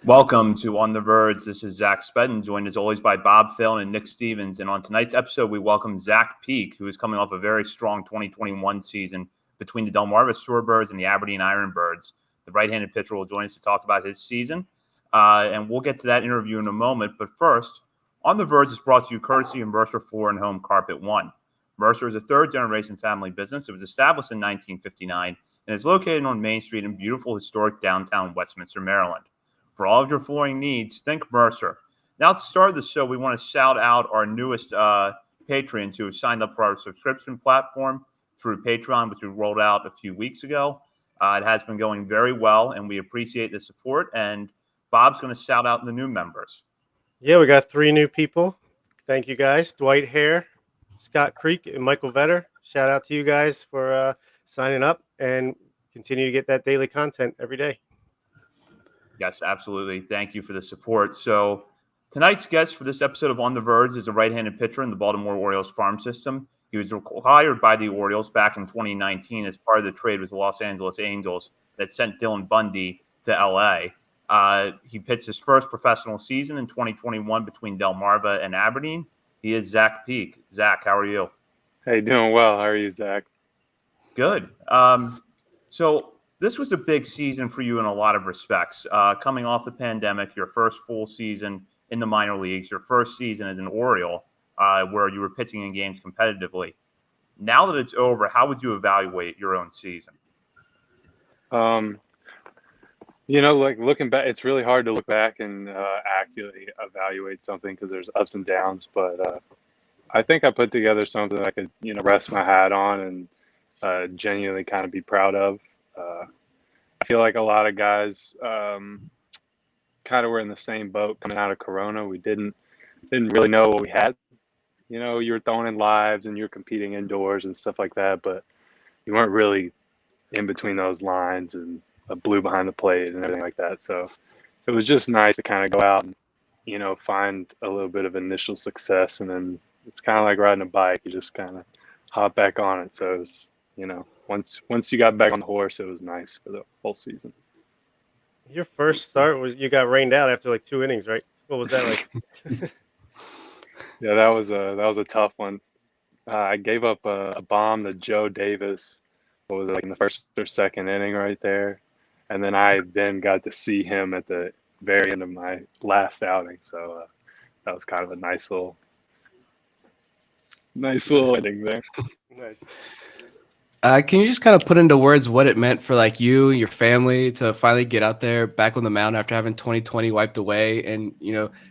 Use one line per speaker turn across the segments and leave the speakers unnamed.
Welcome to On the Verge. This is Zach Spedden, joined as always by Bob Phelan and Nick Stevens. And on tonight's episode, we welcome Zach Peak, who is coming off a very strong 2021 season between the Delmarva Shorebirds and the Aberdeen Ironbirds. The right-handed pitcher will join us to talk about his season, and we'll get to that interview in a moment. But first, On the Verge is brought to you courtesy of Mercer Floor and Home Carpet One. Mercer is a third-generation family business. It was established in 1959 and is located on Main Street in beautiful historic downtown Westminster, Maryland. For all of your flooring needs, think Mercer. Now, to start the show, we want to shout out our newest patrons who have signed up for our subscription platform through Patreon, which we rolled out a few weeks ago. It has been going very well, and we appreciate the support. And Bob's going to shout out the new members.
Yeah, we got 3 new people. Thank you, guys. Dwight Hare, Scott Creek, and Michael Vetter. Shout out to you guys for signing up and continue to get that daily content every day.
Yes, absolutely. Thank you for the support. So tonight's guest for this episode of On the Verge is a right-handed pitcher in the Baltimore Orioles farm system. He was hired by the Orioles back in 2019 as part of the trade with the Los Angeles Angels that sent Dylan Bundy to LA. He pitched his first professional season in 2021 between Delmarva and Aberdeen. He is Zach Peak. Zach, how are you?
Hey, doing well. How are you, Zach?
Good. So this was a big season for you in a lot of respects. Coming off the pandemic, your first full season in the minor leagues, your first season as an Oriole, where you were pitching in games competitively. Now that it's over, how would you evaluate your own season?
Like looking back, it's really hard to look back and accurately evaluate something because there's ups and downs. But I think I put together something I could, rest my hat on and genuinely kind of be proud of. I feel like a lot of guys kind of were in the same boat coming out of Corona. We didn't really know what we had. You were throwing in lives and you're competing indoors and stuff like that, but you weren't really in between those lines and blue behind the plate and everything like that. So it was just nice to kind of go out and, find a little bit of initial success. And then it's kind of like riding a bike. You just kind of hop back on it. So it was, once you got back on the horse, it was nice for the whole season.
Your first start was you got rained out after like 2 innings, right? What was that like?
Yeah, that was a tough one. I gave up a bomb to Joe Davis. What was it, like in the first or second inning right there? And then I got to see him at the very end of my last outing. So that was kind of a nice little ending there.
Nice.
Can you just kind of put into words what it meant for like you and your family to finally get out there back on the mound after having 2020 wiped away? And,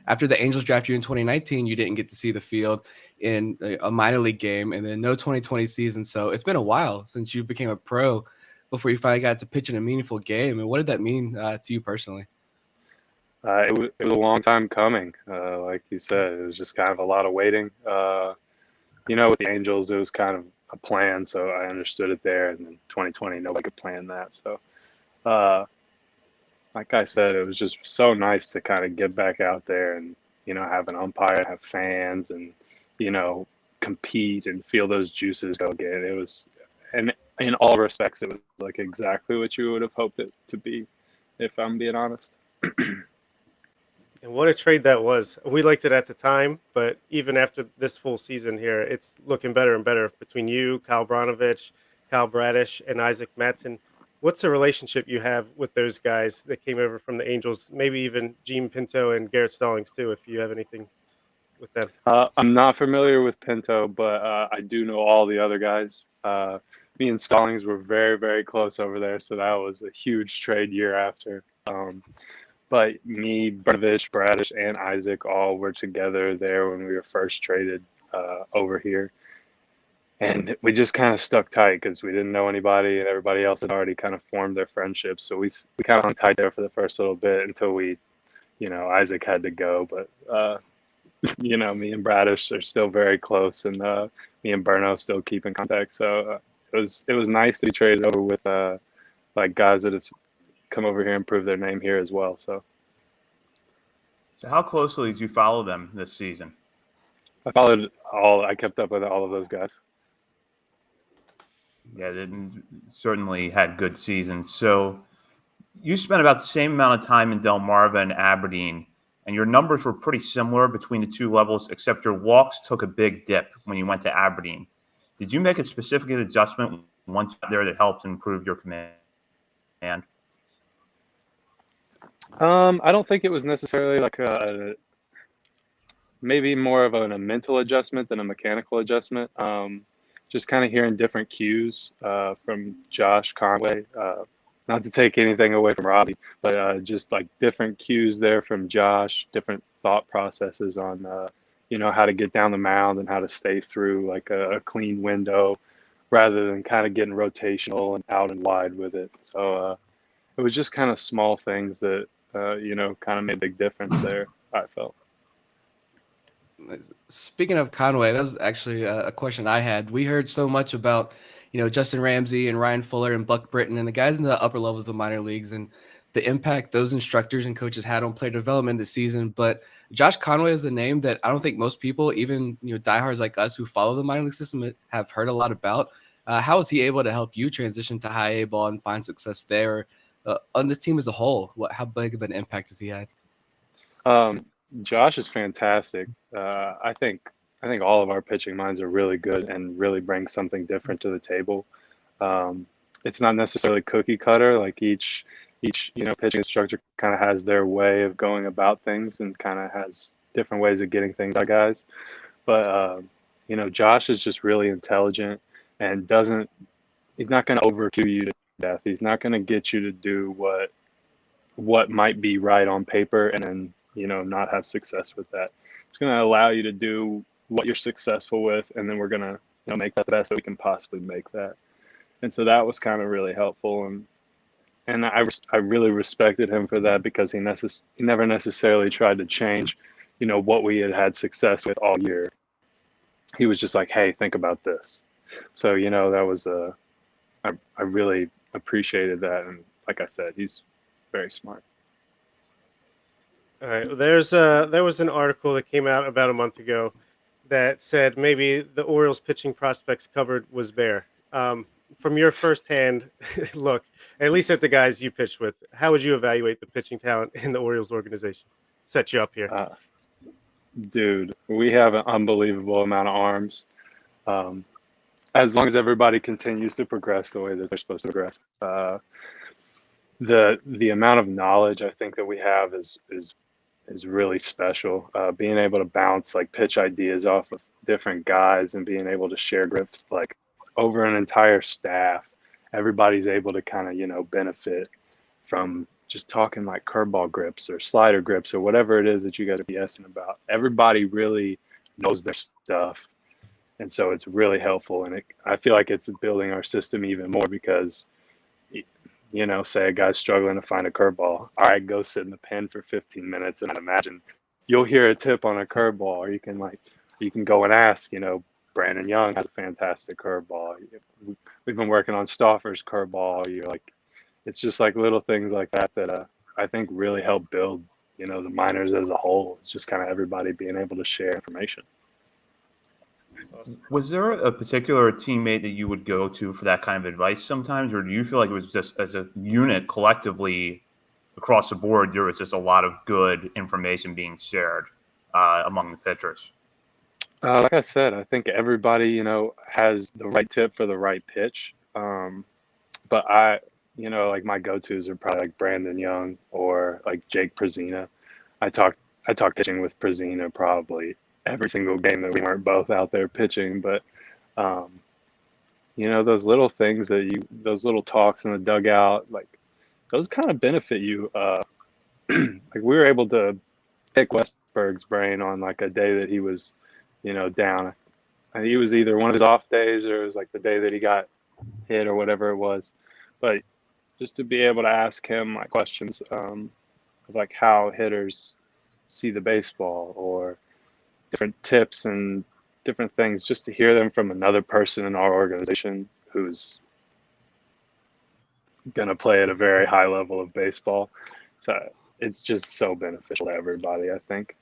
after the Angels drafted you in 2019, you didn't get to see the field in a minor league game and then no 2020 season. So it's been a while since you became a pro before you finally got to pitch in a meaningful game. And what did that mean to you personally?
It was a long time coming. Like you said, it was just kind of a lot of waiting. With the Angels, it was kind of a plan, so I understood it there. And then 2020, nobody could plan that. So, like I said, it was just so nice to kind of get back out there and, have an umpire, have fans and, compete and feel those juices go again. It was, and in all respects, it was like exactly what you would have hoped it to be, if I'm being honest.
And what a trade that was. We liked it at the time, but even after this full season here, it's looking better and better between you, Kyle Branovich, Kyle Bradish, and Isaac Matson. What's the relationship you have with those guys that came over from the Angels? Maybe even Gene Pinto and Garrett Stallings, too, if you have anything with them.
I'm not familiar with Pinto, but I do know all the other guys. Me and Stallings were very, very close over there, so that was a huge trade year after. But me, Branovich, Bradish, and Isaac all were together there when we were first traded over here. And we just kind of stuck tight because we didn't know anybody and everybody else had already kind of formed their friendships. So we kind of hung tight there for the first little bit until Isaac had to go. But, me and Bradish are still very close, and me and Berno still keep in contact. So it was nice to be traded over with like guys that have come over here and prove their name here as well. So
how closely did you follow them this season?
I kept up with all of those guys.
Yeah, they certainly had good seasons. So You spent about the same amount of time in Delmarva and Aberdeen, and your numbers were pretty similar between the two levels, except your walks took a big dip when you went to Aberdeen. Did you make a specific adjustment once you got there that helped improve your command?
I don't think it was necessarily like maybe more of a mental adjustment than a mechanical adjustment. Just kind of hearing different cues from Josh Conway. Not to take anything away from Robbie, but just like different cues there from Josh, different thought processes on, how to get down the mound and how to stay through like a clean window rather than kind of getting rotational and out and wide with it. So it was just kind of small things that, kind of made a big difference there, I felt.
Speaking of Conway, that was actually a question I had. We heard so much about, Justin Ramsey and Ryan Fuller and Buck Britton and the guys in the upper levels of the minor leagues and the impact those instructors and coaches had on player development this season. But Josh Conway is the name that I don't think most people, even diehards like us who follow the minor league system, have heard a lot about. How was he able to help you transition to high A ball and find success there on this team as a whole? How big of an impact has he had?
Josh is fantastic. I think all of our pitching minds are really good and really bring something different to the table. It's not necessarily cookie cutter. Like each pitching instructor kind of has their way of going about things and kind of has different ways of getting things out of guys. But Josh is just really intelligent and he's not going to overcue you to death. He's not going to get you to do what might be right on paper and then not have success with that. It's going to allow you to do what you're successful with, and then we're going to make that the best that we can possibly make that. And so that was kind of really helpful, and I really respected him for that because he never necessarily tried to change, what we had success with all year. He was just like, hey, think about this. So that was I really appreciated that, and like I said, he's very smart.
All right. There was an article that came out about a month ago that said maybe the Orioles pitching prospects cupboard was bare. From your firsthand look, at least at the guys you pitched with, how would you evaluate the pitching talent in the Orioles organization? Set you up here.
Dude, we have an unbelievable amount of arms. As long as everybody continues to progress the way that they're supposed to progress. The amount of knowledge I think that we have is really special. Being able to bounce like pitch ideas off of different guys and being able to share grips like over an entire staff, everybody's able to kind of benefit from just talking like curveball grips or slider grips or whatever it is that you got to be asking about. Everybody really knows their stuff, and so it's really helpful. And I feel like it's building our system even more because say a guy's struggling to find a curveball. All right, go sit in the pen for 15 minutes and imagine you'll hear a tip on a curveball, or you can go and ask, Brandon Young has a fantastic curveball. We've been working on Stauffer's curveball. You're like, it's just like little things like that I think really help build, the minors as a whole. It's just kind of everybody being able to share information.
Was there a particular teammate that you would go to for that kind of advice sometimes, or do you feel like it was just as a unit collectively across the board, there was just a lot of good information being shared among the pitchers?
Like I said, I think everybody, has the right tip for the right pitch. But like my go-tos are probably like Brandon Young or like Jake Prezina. I talked pitching with Prezina probably every single game that we weren't both out there pitching, but those little things those little talks in the dugout, like those kind of benefit you. Like we were able to pick Westberg's brain on like a day that he was, down. And he was either one of his off days or it was like the day that he got hit or whatever it was. But just to be able to ask him like questions of like how hitters see the baseball or different tips and different things, just to hear them from another person in our organization who's going to play at a very high level of baseball. So it's just so beneficial to everybody, I think.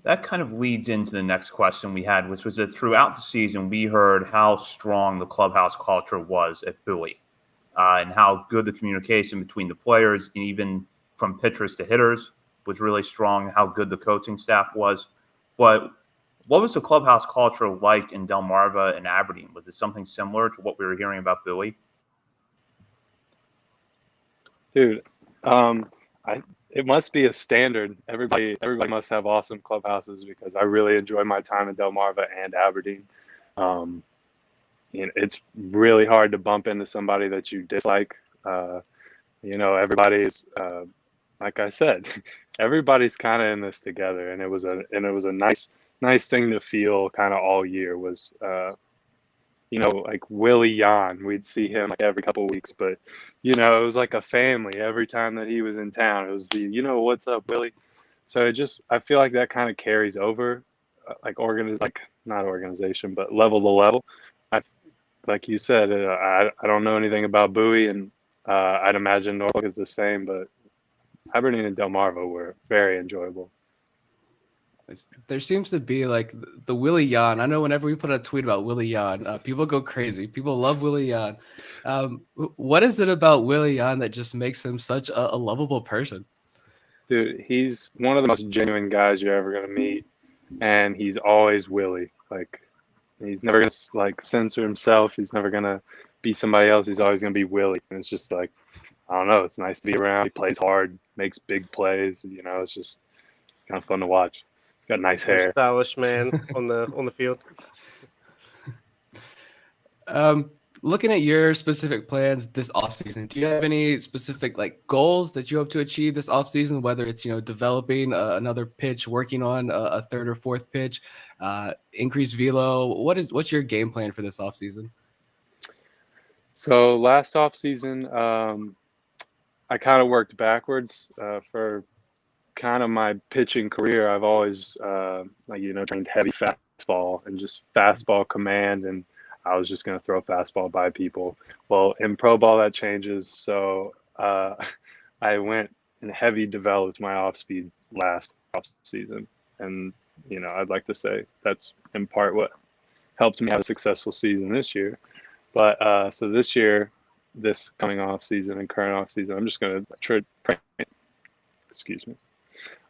That kind of leads into the next question we had, which was that throughout the season, we heard how strong the clubhouse culture was at Bowie. and how good the communication between the players and even from pitchers to hitters was really strong, how good the coaching staff was. But what was the clubhouse culture like in Delmarva and Aberdeen? Was it something similar to what we were hearing about Bowie?
Dude, it must be a standard. Everybody must have awesome clubhouses because I really enjoy my time in Delmarva and Aberdeen. It's really hard to bump into somebody that you dislike. Everybody's like I said, everybody's kind of in this together, and it was a nice thing to feel kind of all year was like Willie Yon. We'd see him like every couple of weeks, but it was like a family every time that he was in town. It was what's up, Willie? So I feel like that kind of carries over, not organization, but level to level. Like you said, I don't know anything about Bowie, and I'd imagine Norfolk is the same, but Aberdeen and Delmarva were very enjoyable.
There seems to be like the Willie Yon. I know whenever we put a tweet about Willie Yon, people go crazy. People love Willie Yon. What is it about Willie Yon that just makes him such a lovable person?
Dude, he's one of the most genuine guys you're ever going to meet, and he's always Willie. Like, he's never going to like censor himself. He's never going to be somebody else. He's always going to be Willie. And it's just like, I don't know. It's nice to be around. He plays hard, makes big plays. It's just kind of fun to watch. Got nice hair.
Stylish man on the field.
Looking at your specific plans this offseason, do you have any specific like goals that you hope to achieve this offseason, whether it's developing another pitch, working on a third or fourth pitch, increase velo? What's your game plan for this offseason?
So last offseason, I kind of worked backwards for kind of my pitching career. I've always trained heavy fastball and just fastball command, and I was just going to throw fastball by people. Well, in pro ball that changes, so I went and heavy developed my off speed last off season, and I'd like to say that's in part what helped me have a successful season this year. But so this year, this coming off season and current off season, I'm just going to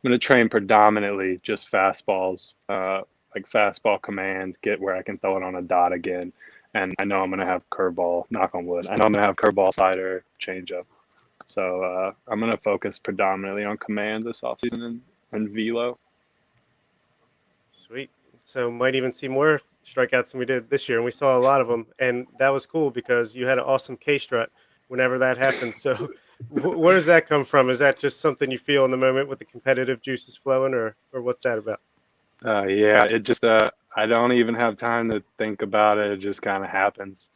I'm going to train predominantly just fastballs, like fastball command, get where I can throw it on a dot again. And I know I'm going to have curveball, knock on wood. I know I'm going to have curveball, slider, changeup. So I'm going to focus predominantly on command this offseason and velo.
Sweet. So might even see more strikeouts than we did this year. And we saw a lot of them. And that was cool because you had an awesome K-strut whenever that happened. So where does that come from? Is that just something you feel in the moment with the competitive juices flowing, or what's that about?
Yeah, it just I don't even have time to think about it. It just kind of happens.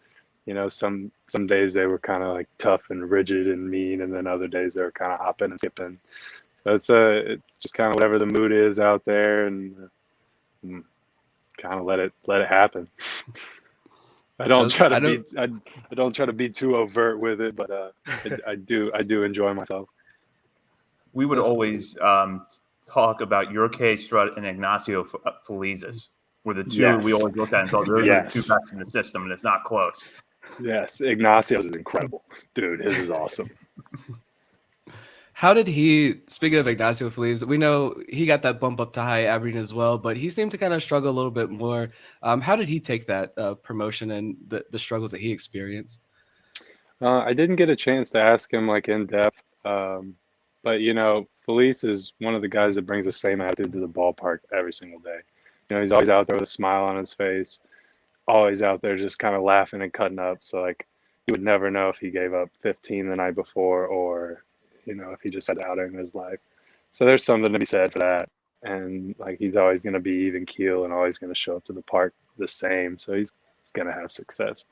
Some days they were kind of like tough and rigid and mean, and then other days they were kind of hopping and skipping. So it's just kind of whatever the mood is out there, and kind of let it happen. I don't try to be too overt with it, but I do enjoy myself.
We would always talk about your K-Strut and Ignacio Feliz's were the two we always looked at and thought those are the two best in the system, and it's not close.
Yes, Ignacio's is incredible. Dude, his is awesome.
How did he, speaking of Ignacio Feliz, we know he got that bump up to high Aberdeen as well, but he seemed to kind of struggle a little bit more. How did he take that promotion and the struggles that he experienced?
I didn't get a chance to ask him like in depth, but Feliz is one of the guys that brings the same attitude to the ballpark every single day. He's always out there with a smile on his face, always out there just kind of laughing and cutting up. So like you would never know if he gave up 15 the night before or if he just had out in his life. So there's something to be said for that. And like he's always going to be even keel and always going to show up to the park the same. So he's going to have success.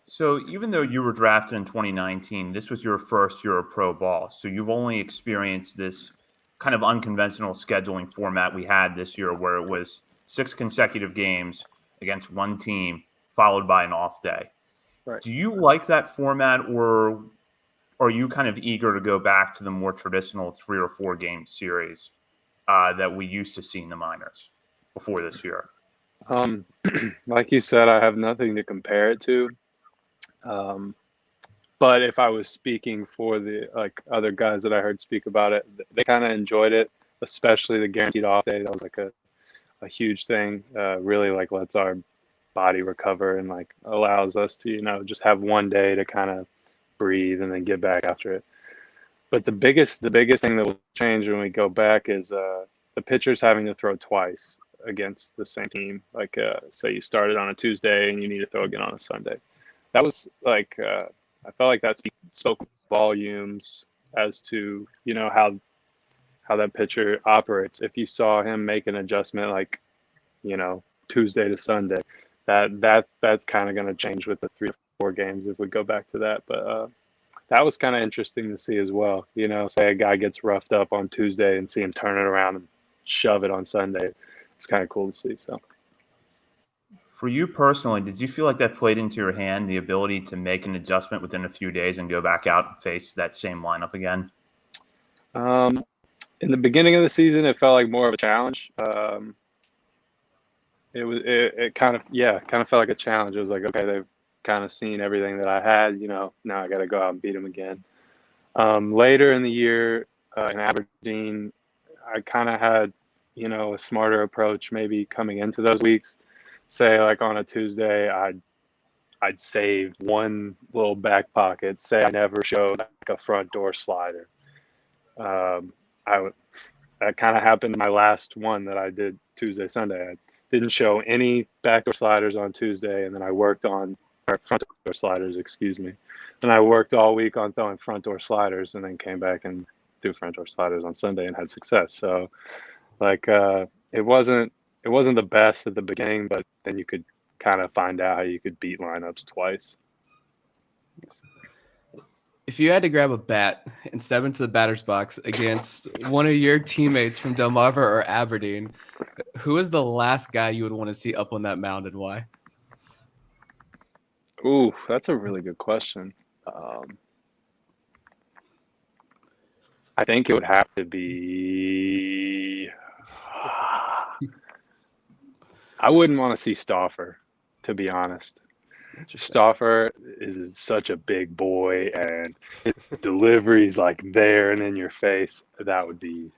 So even though you were drafted in 2019, this was your first year of pro ball. So you've only experienced this kind of unconventional scheduling format we had this year where it was 6 consecutive games against one team followed by an off day.
Right.
Do you like that format, or are you kind of eager to go back to the more traditional 3 or 4 game series that we used to see in the minors before this year?
Like you said, I have nothing to compare it to. But if I was speaking for the like other guys that I heard speak about it, they kind of enjoyed it, especially the guaranteed off day. That was like a huge thing. Really like lets our body recover and like allows us to, just have one day to kind of breathe and then get back after it. But the biggest thing that will change when we go back is the pitchers having to throw twice against the same team. Like say you started on a Tuesday and you need to throw again on a Sunday. That was like I felt like that spoke volumes as to how that pitcher operates. If you saw him make an adjustment like Tuesday to Sunday, that's kind of going to change with the 3 to 4 games if we go back to that. But that was kind of interesting to see as well. Say a guy gets roughed up on Tuesday and see him turn it around and shove it on Sunday. It's kind of cool to see. So.
For you personally, did you feel like that played into your hand, the ability to make an adjustment within a few days and go back out and face that same lineup again?
In the beginning of the season, it felt like more of a challenge. It kind of felt like a challenge. It was like, okay, they've kind of seen everything that I had, now I got to go out and beat them again. Later in the year in Aberdeen, I kind of had, a smarter approach maybe coming into those weeks. Say like on a Tuesday, I'd save one little back pocket. Say I never showed like a front door slider. That kind of happened in my last one that I did Tuesday, Sunday. I didn't show any backdoor sliders on Tuesday, and then I worked on front door sliders, excuse me. And I worked all week on throwing front door sliders, and then came back and do front door sliders on Sunday and had success. So, like, it wasn't the best at the beginning, but then you could kind of find out how you could beat lineups twice.
If you had to grab a bat and step into the batter's box against one of your teammates from Delmarva or Aberdeen, who is the last guy you would want to see up on that mound and why?
Ooh, that's a really good question. I think it would have to be. I wouldn't want to see Stauffer, to be honest. Stauffer is such a big boy, and his delivery's like there and in your face. That would be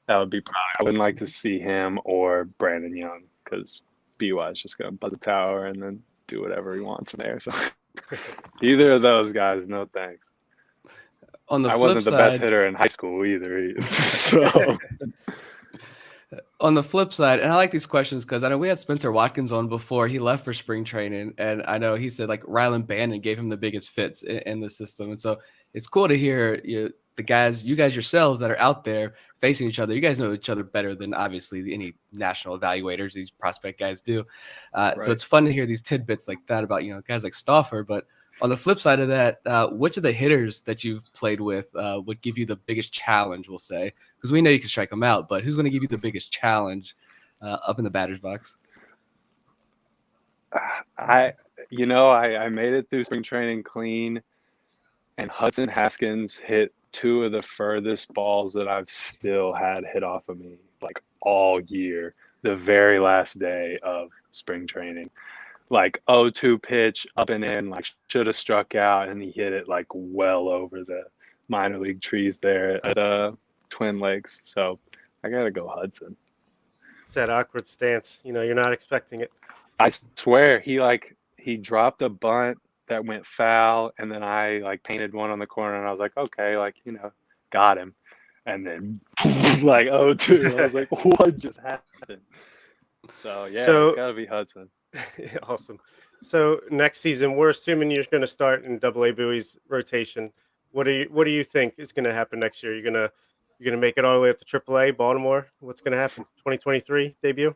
probably. I wouldn't like to see him or Brandon Young because BY is just gonna buzz a tower and then do whatever he wants from there. So either of those guys, no thanks.
On the
I
flip
wasn't the
side,
best hitter in high school either. So.
On the flip side, and I like these questions because I know we had Spencer Watkins on before he left for spring training, and I know he said like Ryland Bannon gave him the biggest fits in the system, and so it's cool to hear you guys yourselves that are out there facing each other. You guys know each other better than obviously any national evaluators these prospect guys do.
Right.
So it's fun to hear these tidbits like that about guys like Stauffer. But on the flip side of that, which of the hitters that you've played with would give you the biggest challenge, we'll say? Because we know you can strike them out, but who's going to give you the biggest challenge up in the batter's box?
I made it through spring training clean, and Hudson Haskins hit 2 of the furthest balls that I've still had hit off of me like all year, the very last day of spring training. Like 0-2 pitch up and in, like should have struck out, and he hit it like well over the minor league trees there at Twin Lakes. So I gotta go Hudson.
It's that awkward stance. You're not expecting it.
I swear he dropped a bunt that went foul, and then I like painted one on the corner, and I was like, okay, got him. And then like 0-2. I was like, what just happened? So yeah, it's gotta be Hudson.
Awesome. So next season, we're assuming you're going to start in AA Bowie's rotation. What do you think is going to happen next year? You're gonna make it all the way up to AAA, Baltimore. What's going to happen? 2023 debut.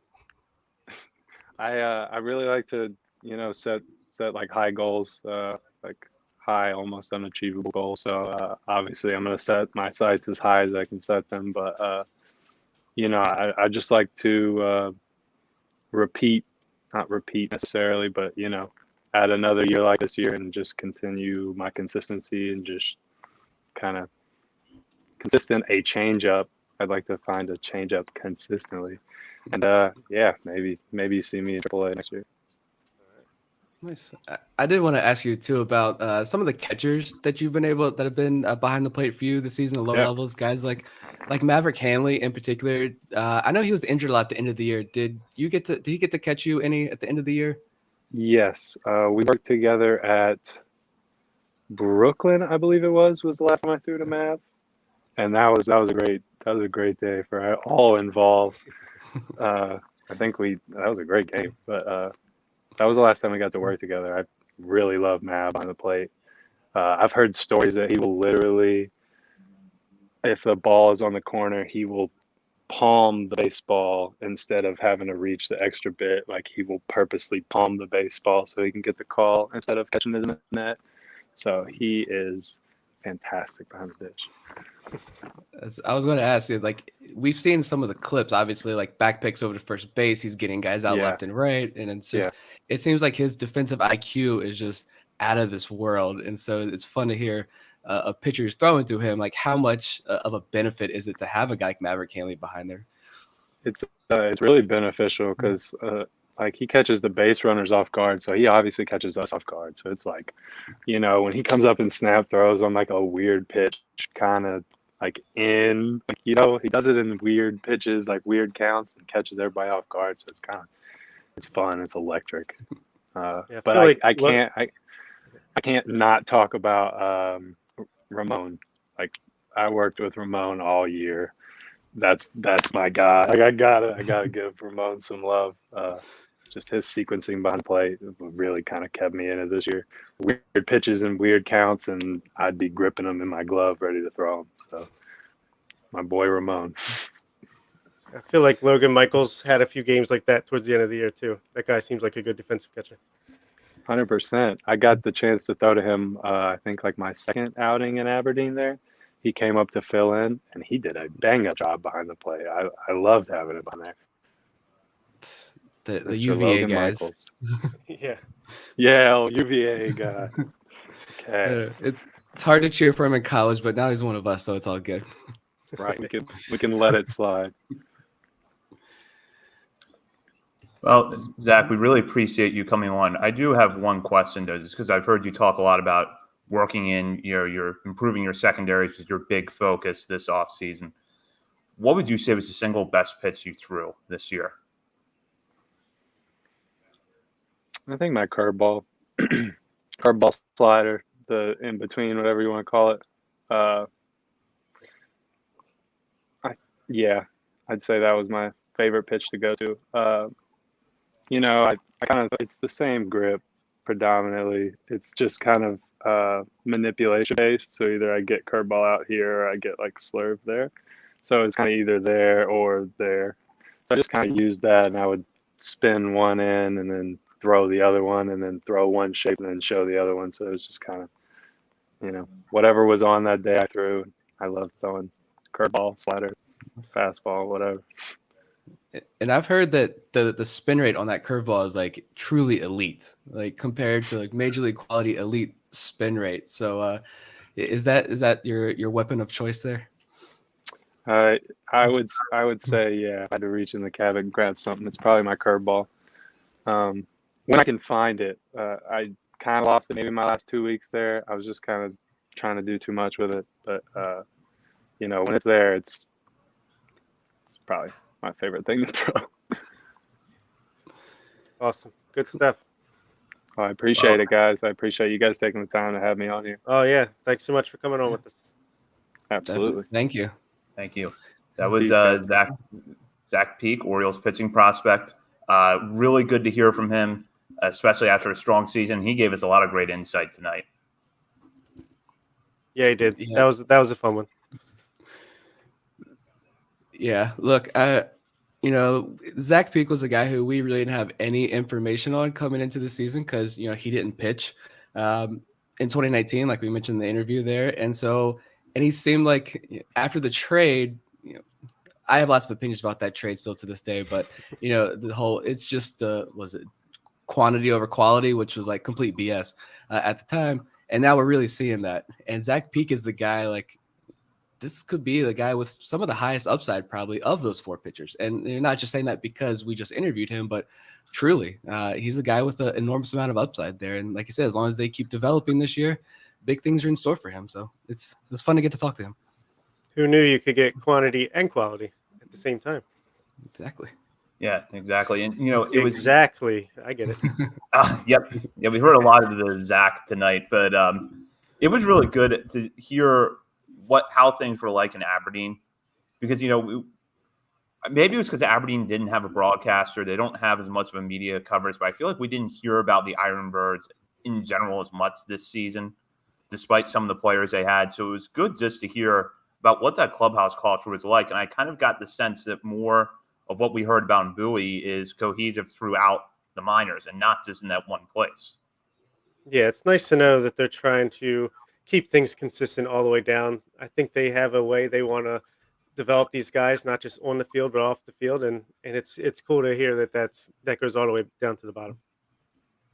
I really like to set like high goals, like high, almost unachievable goals. So obviously, I'm going to set my sights as high as I can set them. But I just like to not repeat necessarily, but add another year like this year and just continue my consistency and just kind of consistent. A change up. I'd like to find a change up consistently, and maybe you see me in AAA next year.
Nice. I did want to ask you too about some of the catchers that you've been able that have been behind the plate for you this season, the lower
Yeah.
levels, guys like Maverick Hanley in particular. I know he was injured a lot at the end of the year. Did he get to catch you any at the end of the year?
Yes. We worked together at Brooklyn, I believe it was the last time I threw to Mav. And that was a great day for all involved. I think that was a great game, but that was the last time we got to work together. I really love Mab on the plate. I've heard stories that he will literally, if the ball is on the corner, he will palm the baseball instead of having to reach the extra bit. Like he will purposely palm the baseball so he can get the call instead of catching it in the net. So he is fantastic behind the dish.
I was going to ask you, like, we've seen some of the clips, obviously, like back picks over to first base. He's getting guys out
Yeah.
left and right. And it's just, it seems like his defensive IQ is just out of this world. And so it's fun to hear a pitcher is throwing to him. Like, how much of a benefit is it to have a guy like Maverick Hanley behind there?
It's really beneficial because like he catches the base runners off guard, so he obviously catches us off guard. So it's like, when he comes up and snap throws on like a weird pitch, kind of like he does it in weird pitches, like weird counts, and catches everybody off guard. So it's fun, it's electric. But I can't not talk about Ramon. Like I worked with Ramon all year. That's my guy. Like I gotta give Ramon some love. Just his sequencing behind the plate really kind of kept me in it this year. Weird pitches and weird counts, and I'd be gripping them in my glove, ready to throw them. So, my boy Ramon.
I feel like Logan Michaels had a few games like that towards the end of the year too. That guy seems like a good defensive catcher.
100%. I got the chance to throw to him. I think like my second outing in Aberdeen there. He came up to fill in, and he did a bang-up job behind the plate. I loved having him on there.
The
Mr.
UVA
Logan
guys.
Michaels.
Yeah.
Yeah, UVA guy. Okay.
It's hard to cheer for him in college, but now he's one of us, so it's all good.
Right. We can let it slide.
Well, Zach, we really appreciate you coming on. I do have one question, though, just because I've heard you talk a lot about working in your improving your secondaries with your big focus this offseason. What would you say was the single best pitch you threw this year?
I think my curveball, curveball slider, the in between, whatever you want to call it. I'd say that was my favorite pitch to go to. I kind of, it's the same grip predominantly. It's just kind of manipulation based. So either I get curveball out here or I get like slurve there. So it's kind of either there or there. So I just kind of used that, and I would spin one in and then throw the other one, and then throw one shape and then show the other one. So it's just kind of, whatever was on that day I threw. I love throwing curveball, slider, fastball, whatever.
And I've heard that the spin rate on that curveball is like truly elite, like compared to like major league quality elite spin rate. So is that your weapon of choice there?
I would say, yeah, if I had to reach in the cabinet and grab something, it's probably my curveball. When I can find it, I kind of lost it maybe my last 2 weeks there. I was just kind of trying to do too much with it, but when it's there, it's probably my favorite thing to throw.
Awesome. Good stuff.
Oh, I appreciate it, guys. I appreciate you guys taking the time to have me on here.
Oh yeah. Thanks so much for coming on with us.
Absolutely.
Definitely.
Thank you. That was
Peace, guys.
Zach Peak, Orioles pitching prospect. Really good to hear from him, especially after a strong season. He gave us a lot of great insight tonight.
Yeah, he did.
Yeah.
That was a fun one.
Yeah, look, Zach Peak was a guy who we really didn't have any information on coming into the season because, he didn't pitch in 2019, like we mentioned in the interview there. And he seemed like after the trade, I have lots of opinions about that trade still to this day, but, it's just, was it quantity over quality, which was like complete BS at the time. And now we're really seeing that. And Zach Peak is the guy, like, this could be the guy with some of the highest upside probably of those four pitchers. And you're not just saying that because we just interviewed him, but Truly, he's a guy with an enormous amount of upside there. And like I said, as long as they keep developing this year, big things are in store for him. So it was fun to get to talk to him.
Who knew you could get quantity and quality at the same time?
Exactly.
Yeah, exactly. And it was
Exactly. I get it.
yep. Yeah, we heard a lot of the Zach tonight, but it was really good to hear how things were like in Aberdeen because maybe it was because Aberdeen didn't have a broadcaster. They don't have as much of a media coverage, but I feel like we didn't hear about the Ironbirds in general as much this season, despite some of the players they had. So it was good just to hear about what that clubhouse culture was like. And I kind of got the sense that more of what we heard about in Bowie is cohesive throughout the minors and not just in that one place.
Yeah, it's nice to know that they're trying to keep things consistent all the way down. I think they have a way they want to develop these guys, not just on the field but off the field, and it's cool to hear that goes all the way down to the bottom.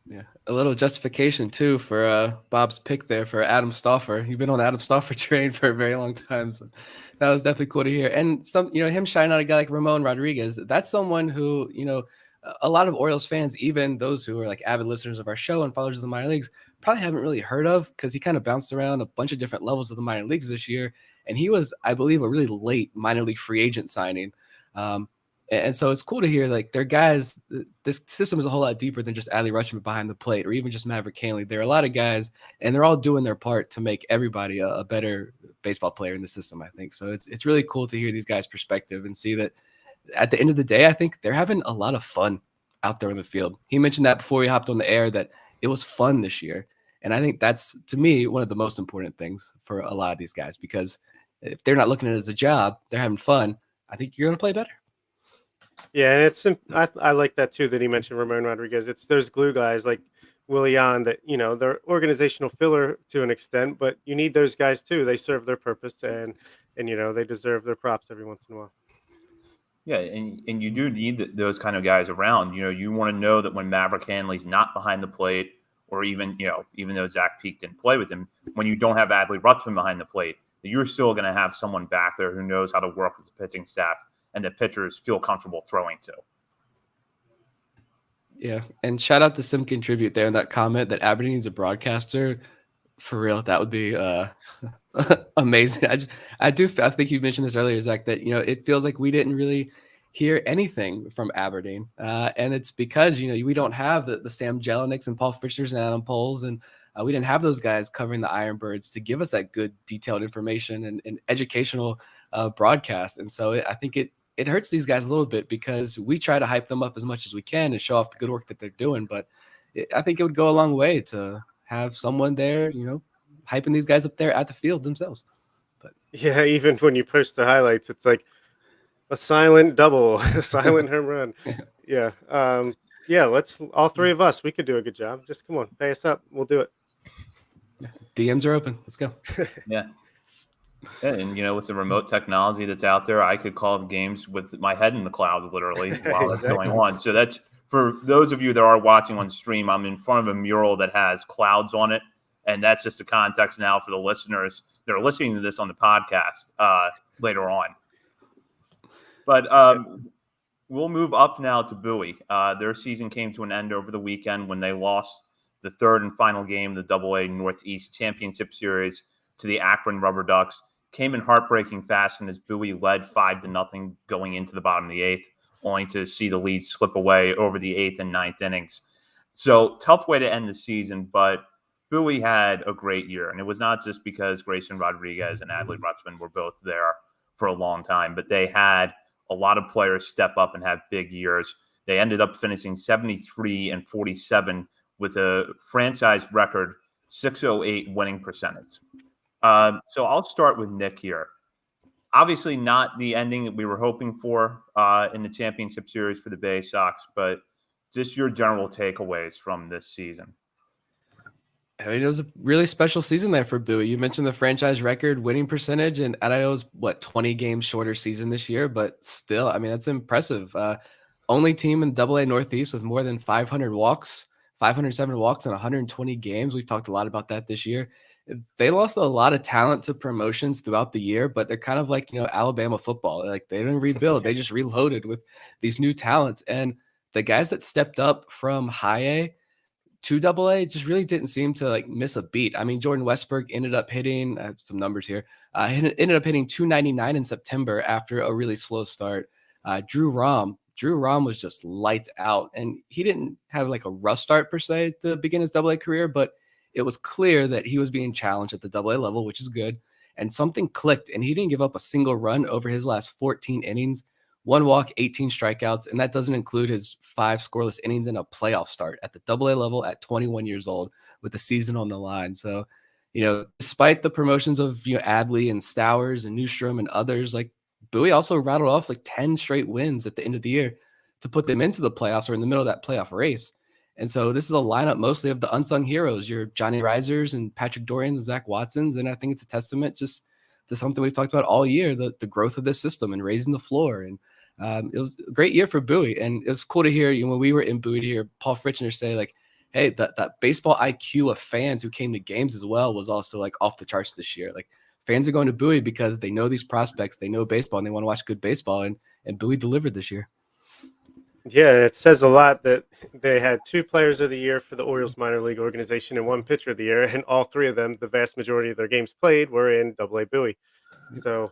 Yeah, a little justification too for Bob's pick there for Adam Stauffer. You've been on the Adam Stauffer train for a very long time, so that was definitely cool to hear. And him shining out a guy like Ramon Rodriguez. That's someone who a lot of Orioles fans, even those who are like avid listeners of our show and followers of the minor leagues, probably haven't really heard of because he kind of bounced around a bunch of different levels of the minor leagues this year. And he was, I believe, a really late minor league free agent signing. And so it's cool to hear like their guys. This system is a whole lot deeper than just Adley Rutschman behind the plate or even just Maverick Hanley. There are a lot of guys, and they're all doing their part to make everybody a better baseball player in the system, I think. So it's really cool to hear these guys' perspective and see that at the end of the day, I think they're having a lot of fun out there in the field. He mentioned that before we hopped on the air that it was fun this year. And I think that's, to me, one of the most important things for a lot of these guys, because if they're not looking at it as a job, they're having fun, I think you're going to play better.
Yeah, and I like that too that he mentioned Ramon Rodriguez. There's glue guys like Willie on that they're organizational filler to an extent, but you need those guys too. They serve their purpose and they deserve their props every once in a while.
Yeah, and you do need those kind of guys around. You want to know that when Maverick Hanley's not behind the plate, or even though Zach Peak didn't play with him, when you don't have Adley Rutschman behind the plate, that you're still going to have someone back there who knows how to work with the pitching staff and the pitchers feel comfortable throwing to.
Yeah, and shout out to Simkin Tribute there in that comment that Aberdeen needs a broadcaster. For real, that would be amazing. I think you mentioned this earlier, Zach, that it feels like we didn't really hear anything from Aberdeen, and it's because we don't have the Sam Jelinic's and Paul Fischers and Adam Poles, and we didn't have those guys covering the Ironbirds to give us that good detailed information and educational broadcast. And so I think it hurts these guys a little bit because we try to hype them up as much as we can and show off the good work that they're doing. But I think it would go a long way to have someone there, hyping these guys up there at the field themselves. But
yeah, even when you post the highlights, it's like a silent double, a silent home run. Yeah. Let's all three of us. We could do a good job. Just come on, pay us up. We'll do it.
DMs are open. Let's go.
Yeah. And with the remote technology that's out there, I could call games with my head in the clouds, literally, while that's going on. So that's, for those of you that are watching on stream, I'm in front of a mural that has clouds on it, and that's just the context now for the listeners that are listening to this on the podcast later on. But we'll move up now to Bowie. Their season came to an end over the weekend when they lost the third and final game of the AA Northeast Championship Series to the Akron Rubber Ducks. Came in heartbreaking fashion as Bowie led 5-0 going into the bottom of the eighth, only to see the lead slip away over the eighth and ninth innings. So tough way to end the season, but Bowie had a great year. And it was not just because Grayson Rodriguez and Adley Rutschman were both there for a long time, but they had a lot of players step up and have big years. They ended up finishing 73-47 with a franchise record 608 winning percentage. So I'll start with Nick here. Obviously not the ending that we were hoping for in the championship series for the Bay Sox, but just your general takeaways from this season.
I mean, it was a really special season there for Bowie. You mentioned the franchise record winning percentage, and I know it was 20 games shorter season this year, but still, I mean, that's impressive. Only team in AA Northeast with more than 500 walks, 507 walks in 120 games. We've talked a lot about that this year. They lost a lot of talent to promotions throughout the year, but they're kind of like, Alabama football. Like they didn't rebuild. They just reloaded with these new talents. And the guys that stepped up from high A to double A just really didn't seem to like miss a beat. I mean, Jordan Westberg ended up hitting, I have some numbers here, ended up hitting 299 in September after a really slow start. Drew Rom was just lights out, and he didn't have like a rough start per se to begin his double A career, but it was clear that he was being challenged at the double A level, which is good. And something clicked, and he didn't give up a single run over his last 14 innings. One walk, 18 strikeouts, and that doesn't include his 5 scoreless innings in a playoff start at the double A level at 21 years old with the season on the line. So, despite the promotions of, Adley and Stowers and Newstrom and others, like Bowie also rattled off like 10 straight wins at the end of the year to put them into the playoffs or in the middle of that playoff race. And so this is a lineup mostly of the unsung heroes, your Johnny Risers and Patrick Dorians and Zach Watsons. And I think it's a testament just to something we've talked about all year, the growth of this system and raising the floor. And it was a great year for Bowie. And it was cool to hear, when we were in Bowie, to hear Paul Fritchner say, like, hey, that baseball IQ of fans who came to games as well was also like off the charts this year. Like, fans are going to Bowie because they know these prospects, they know baseball, and they want to watch good baseball. And Bowie delivered this year.
Yeah, and it says a lot that they had 2 players of the year for the Orioles minor league organization and 1 pitcher of the year, and all 3 of them, the vast majority of their games played, were in AA Bowie. So,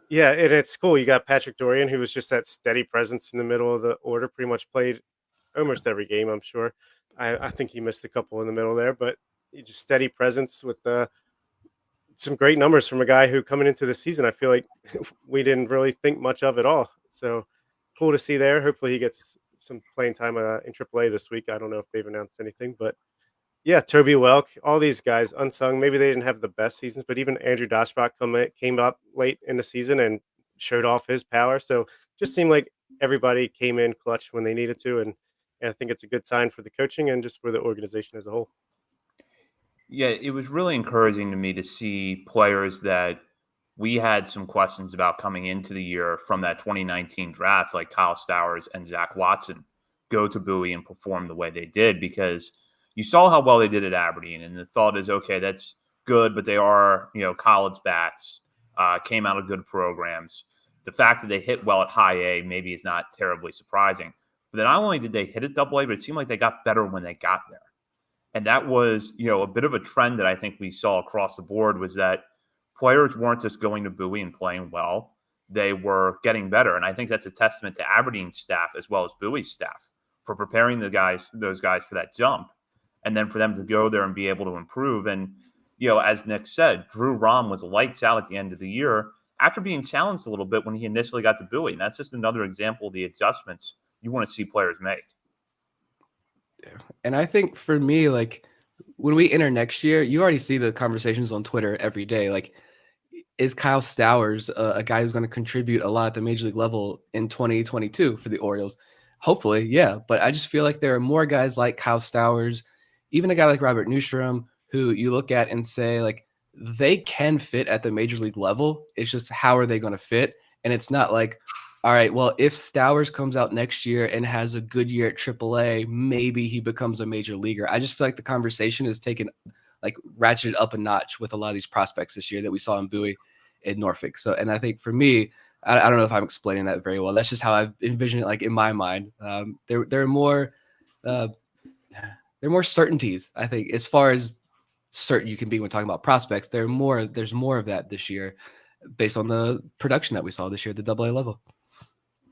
yeah, and it's cool. You got Patrick Dorian, who was just that steady presence in the middle of the order, pretty much played almost every game, I'm sure. I think he missed a couple in the middle there, but he just steady presence with some great numbers from a guy who coming into the season, I feel like we didn't really think much of at all. So cool to see there. Hopefully he gets some playing time in AAA this week. I don't know if they've announced anything, but yeah, Toby Welk, all these guys unsung. Maybe they didn't have the best seasons, but even Andrew Doshbach came up late in the season and showed off his power. So just seemed like everybody came in clutch when they needed to, and I think it's a good sign for the coaching and just for the organization as a whole.
Yeah, it was really encouraging to me to see players that we had some questions about coming into the year from that 2019 draft, like Kyle Stowers and Zach Watson, go to Bowie and perform the way they did, because you saw how well they did at Aberdeen, and the thought is, okay, that's good, but they are, college bats, came out of good programs. The fact that they hit well at high A maybe is not terribly surprising. But then not only did they hit at double A, but it seemed like they got better when they got there. And that was, a bit of a trend that I think we saw across the board, was that players weren't just going to Bowie and playing well. They were getting better. And I think that's a testament to Aberdeen's staff as well as Bowie's staff for preparing those guys for that jump. And then for them to go there and be able to improve. And, as Nick said, Drew Rom was lights out at the end of the year after being challenged a little bit when he initially got to Bowie. And that's just another example of the adjustments you want to see players make.
And I think for me, like, when we enter next year, you already see the conversations on Twitter every day. Like, is Kyle Stowers a guy who's going to contribute a lot at the major league level in 2022 for the Orioles? Hopefully, yeah. But I just feel like there are more guys like Kyle Stowers, even a guy like Robert Newstrom, who you look at and say, like, they can fit at the major league level. It's just, how are they going to fit? And it's not like, all right, well, if Stowers comes out next year and has a good year at AAA, maybe he becomes a major leaguer. I just feel like the conversation is taken, like, ratcheted up a notch with a lot of these prospects this year that we saw in Bowie and Norfolk. So, and I think for me, I don't know if I'm explaining that very well. That's just how I've envisioned it, like, in my mind. There are more certainties, I think, as far as certain you can be when talking about prospects. There's more of that this year based on the production that we saw this year at the AA level.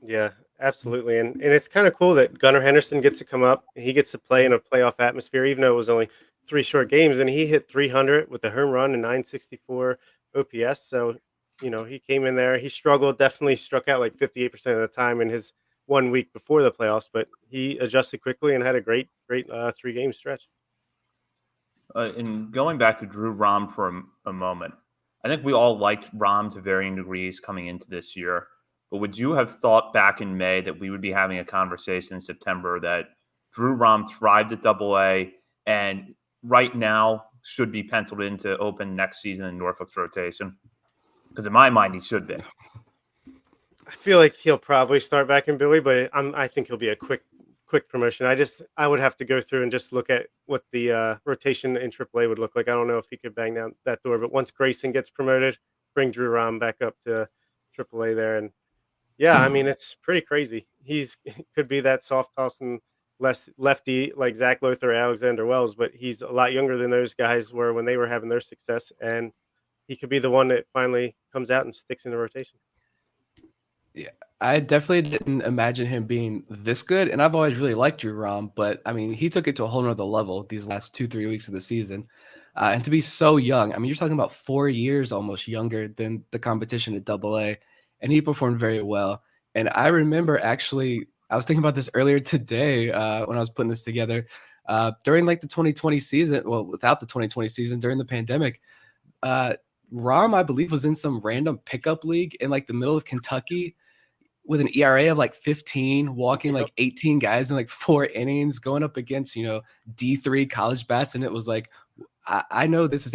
Yeah, absolutely. And it's kind of cool that Gunnar Henderson gets to come up. He gets to play in a playoff atmosphere, even though it was only 3 short games. And he hit 300 with a home run and 964 OPS. So, he came in there. He struggled, definitely struck out like 58% of the time in his 1 week before the playoffs, but he adjusted quickly and had a great 3-game stretch.
And going back to Drew Rom for a moment, I think we all liked Rom to varying degrees coming into this year. But would you have thought back in May that we would be having a conversation in September that Drew Rom thrived at AA and right now should be penciled in to open next season in Norfolk's rotation? Because in my mind, he should be.
I feel like he'll probably start back in Bowie, but I think he'll be a quick promotion. I would have to go through and just look at what the rotation in AAA would look like. I don't know if he could bang down that door, but once Grayson gets promoted, bring Drew Rom back up to AAA there, and Yeah, I mean, it's pretty crazy. He's could be that soft tossing less lefty like Zach Lothar or Alexander Wells, but he's a lot younger than those guys were when they were having their success, and he could be the one that finally comes out and sticks in the rotation.
Yeah, I definitely didn't imagine him being this good, and I've always really liked Drew Rom, but I mean, he took it to a whole nother level these last 2, 3 weeks of the season, and to be so young, I mean, you're talking about 4 years almost younger than the competition at Double A, and he performed very well. And I remember actually, I was thinking about this earlier today when I was putting this together. During like the 2020 season, well, without the 2020 season, during the pandemic, uh, Rom, I believe, was in some random pickup league in like the middle of Kentucky with an ERA of like 15, walking
Yep.
like 18 guys in like 4 innings, going up against, D3 college bats. And it was like, I know this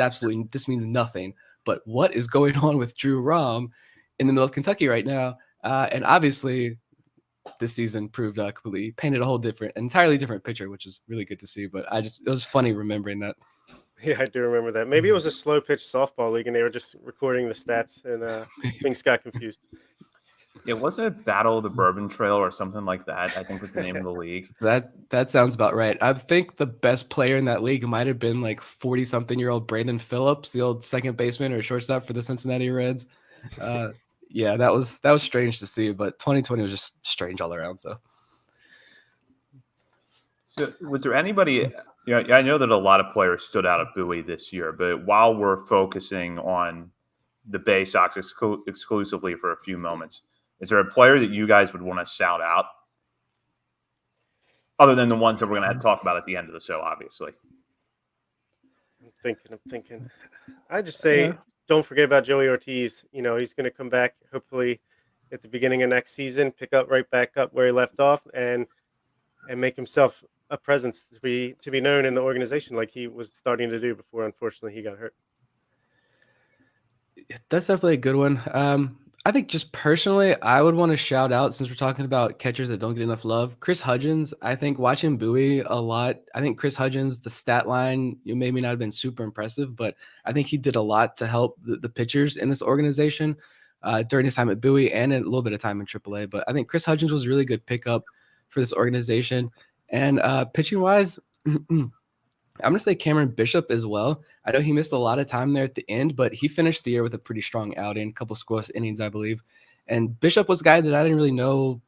means nothing, but what is going on with Drew Rom in the middle of Kentucky right now? And obviously, this season proved completely painted a whole entirely different picture, which is really good to see. But it was funny remembering that.
Yeah, I do remember that. Maybe it was a slow pitch softball league, and they were just recording the stats, and things got confused.
Yeah, wasn't it Battle of the Bourbon Trail or something like that? I think was the name of the league.
That sounds about right. I think the best player in that league might have been like 40-something-year-old Brandon Phillips, the old second baseman or shortstop for the Cincinnati Reds. Uh, yeah, that was strange to see, but 2020 was just strange all around.
So, was there anybody? I know that a lot of players stood out at Bowie this year, but while we're focusing on the Bay Sox exclusively for a few moments, is there a player that you guys would want to shout out, other than the ones that we're going to talk about at the end of the show, obviously?
I'm thinking. I just say,
Yeah.
don't forget about Joey Ortiz. He's going to come back hopefully at the beginning of next season, pick up right back up where he left off, and make himself a presence to be known in the organization like he was starting to do before. Unfortunately, he got hurt.
That's definitely a good one. I think just personally, I would want to shout out, since we're talking about catchers that don't get enough love, Chris Hudgens. I think watching Bowie a lot, I think Chris Hudgens, the stat line, maybe not have been super impressive, but I think he did a lot to help the pitchers in this organization during his time at Bowie and a little bit of time in AAA. But I think Chris Hudgens was a really good pickup for this organization. And pitching wise, I'm going to say Cameron Bishop as well. I know he missed a lot of time there at the end, but he finished the year with a pretty strong outing, a couple scoreless innings, I believe. And Bishop was a guy that I didn't really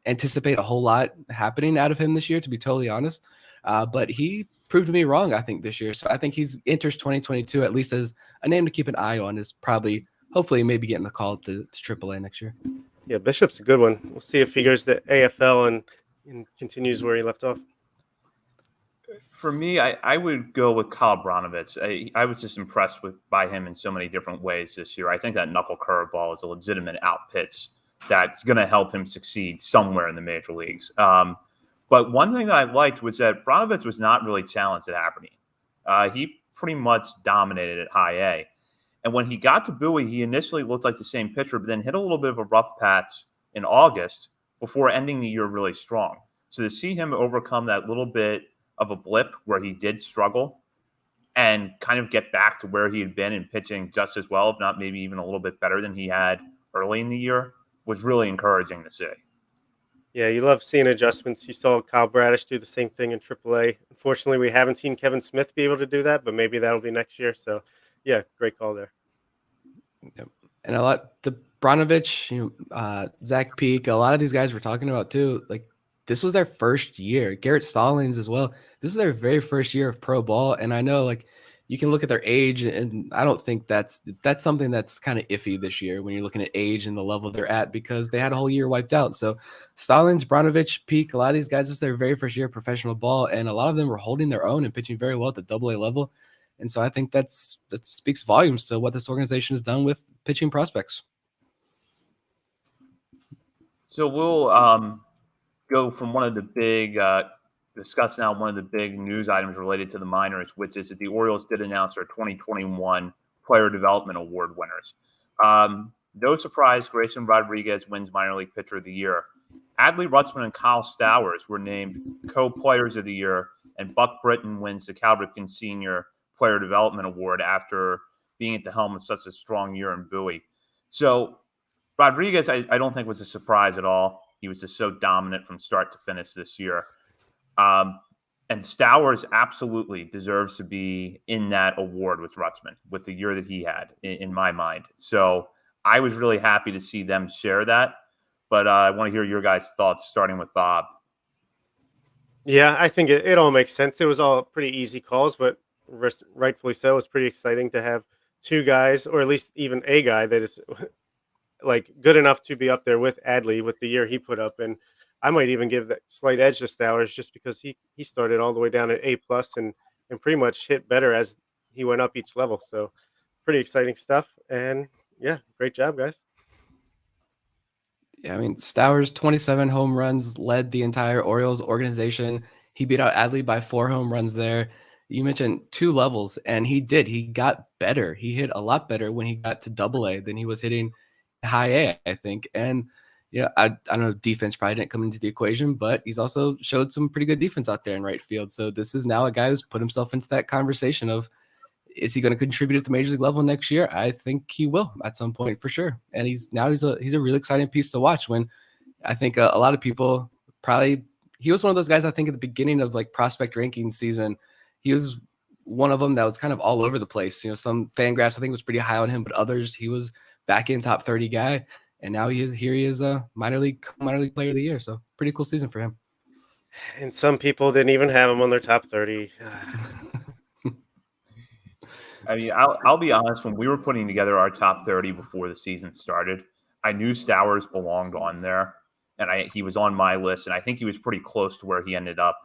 anticipate a whole lot happening out of him this year, to be totally honest. But he proved me wrong, I think, this year. So I think he's enters 2022 at least as a name to keep an eye on, is probably, hopefully, maybe getting the call to AAA next year.
Yeah, Bishop's a good one. We'll see if he goes to AFL and continues where he left off.
For me, I would go with Kyle Bronovich. I was just impressed by him in so many different ways this year. I think that knuckle curveball is a legitimate out pitch that's going to help him succeed somewhere in the major leagues. But one thing that I liked was that Bronovich was not really challenged at Aberdeen. He pretty much dominated at high A. And when he got to Bowie, he initially looked like the same pitcher, but then hit a little bit of a rough patch in August before ending the year really strong. So to see him overcome that little bit of a blip where he did struggle and kind of get back to where he had been in pitching just as well, if not maybe even a little bit better than he had early in the year, was really encouraging to see.
Yeah, you love seeing adjustments. You saw Kyle Bradish do the same thing in AAA. Unfortunately, we haven't seen Kevin Smith be able to do that, but maybe that'll be next year. So, yeah, great call there.
Yep. And the Bronovich, Zach Peak, a lot of these guys we're talking about too, like this was their first year. Garrett Stallings as well. This is their very first year of pro ball. And I know like you can look at their age, and I don't think that's something that's kind of iffy this year when you're looking at age and the level they're at, because they had a whole year wiped out. So Stallings, Bronovich, Peak, a lot of these guys, this is their very first year of professional ball, and a lot of them were holding their own and pitching very well at the AA level. And so I think that speaks volumes to what this organization has done with pitching prospects.
So we'll go from one of the big discuss now one of the big news items related to the minors, which is that the Orioles did announce their 2021 Player Development Award winners. No surprise, Grayson Rodriguez wins Minor League Pitcher of the Year. Adley Rutzman and Kyle Stowers were named co-players of the year, and Buck Britton wins the Cal Ripken Senior Player Development Award after being at the helm of such a strong year in Bowie. So Rodriguez, I don't think was a surprise at all. He was just so dominant from start to finish this year. And Stowers absolutely deserves to be in that award with Rutzman with the year that he had, in my mind. So I was really happy to see them share that. But I want to hear your guys' thoughts, starting with Bob.
Yeah, I think it all makes sense. It was all pretty easy calls, but rightfully so. It's pretty exciting to have two guys, or at least even a guy that is like good enough to be up there with Adley with the year he put up. And I might even give that slight edge to Stowers just because he started all the way down at A plus and pretty much hit better as he went up each level. So pretty exciting stuff. And yeah, great job, guys.
Yeah, I mean, Stowers 27 home runs, led the entire Orioles organization. He beat out Adley by 4 home runs there. You mentioned 2 levels, and he did. He got better. He hit a lot better when he got to Double A than he was hitting High A, I think. And yeah, I don't know, defense probably didn't come into the equation, but he's also showed some pretty good defense out there in right field. So this is now a guy who's put himself into that conversation of, is he going to contribute at the major league level next year? I think he will at some point for sure. And he's a really exciting piece to watch. When I think a lot of people probably, he was one of those guys, I think at the beginning of like prospect ranking season, he was one of them that was kind of all over the place. You know, some fan graphs I think was pretty high on him, but others he was back in top 30 guy. And now he is a minor league player of the year. So pretty cool season for him.
And some people didn't even have him on their top 30.
I mean, I'll be honest. When we were putting together our top 30 before the season started, I knew Stowers belonged on there, and he was on my list, and I think he was pretty close to where he ended up.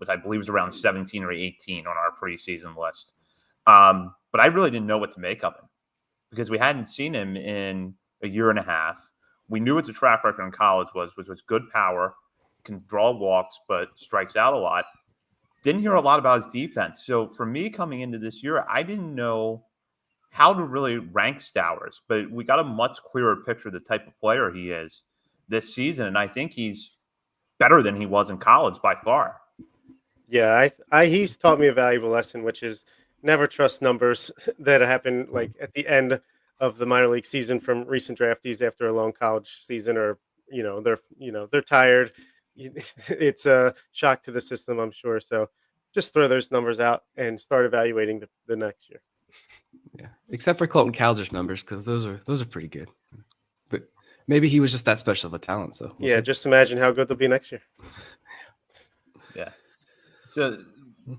I believe, was around 17 or 18 on our preseason list. But I really didn't know what to make of him because we hadn't seen him in a year and a half. We knew what the track record in college was, which was good power, can draw walks, but strikes out a lot. Didn't hear a lot about his defense. So for me coming into this year, I didn't know how to really rank Stowers, but we got a much clearer picture of the type of player he is this season. And I think he's better than he was in college by far.
Yeah, he's taught me a valuable lesson, which is never trust numbers that happen like at the end of the minor league season from recent draftees after a long college season, or they're tired. It's a shock to the system, I'm sure. So just throw those numbers out and start evaluating the next year.
Yeah, except for Colton Cowser's numbers, because those are pretty good. But maybe he was just that special of a talent. So
we'll see. Just imagine how good they'll be next year.
Yeah. So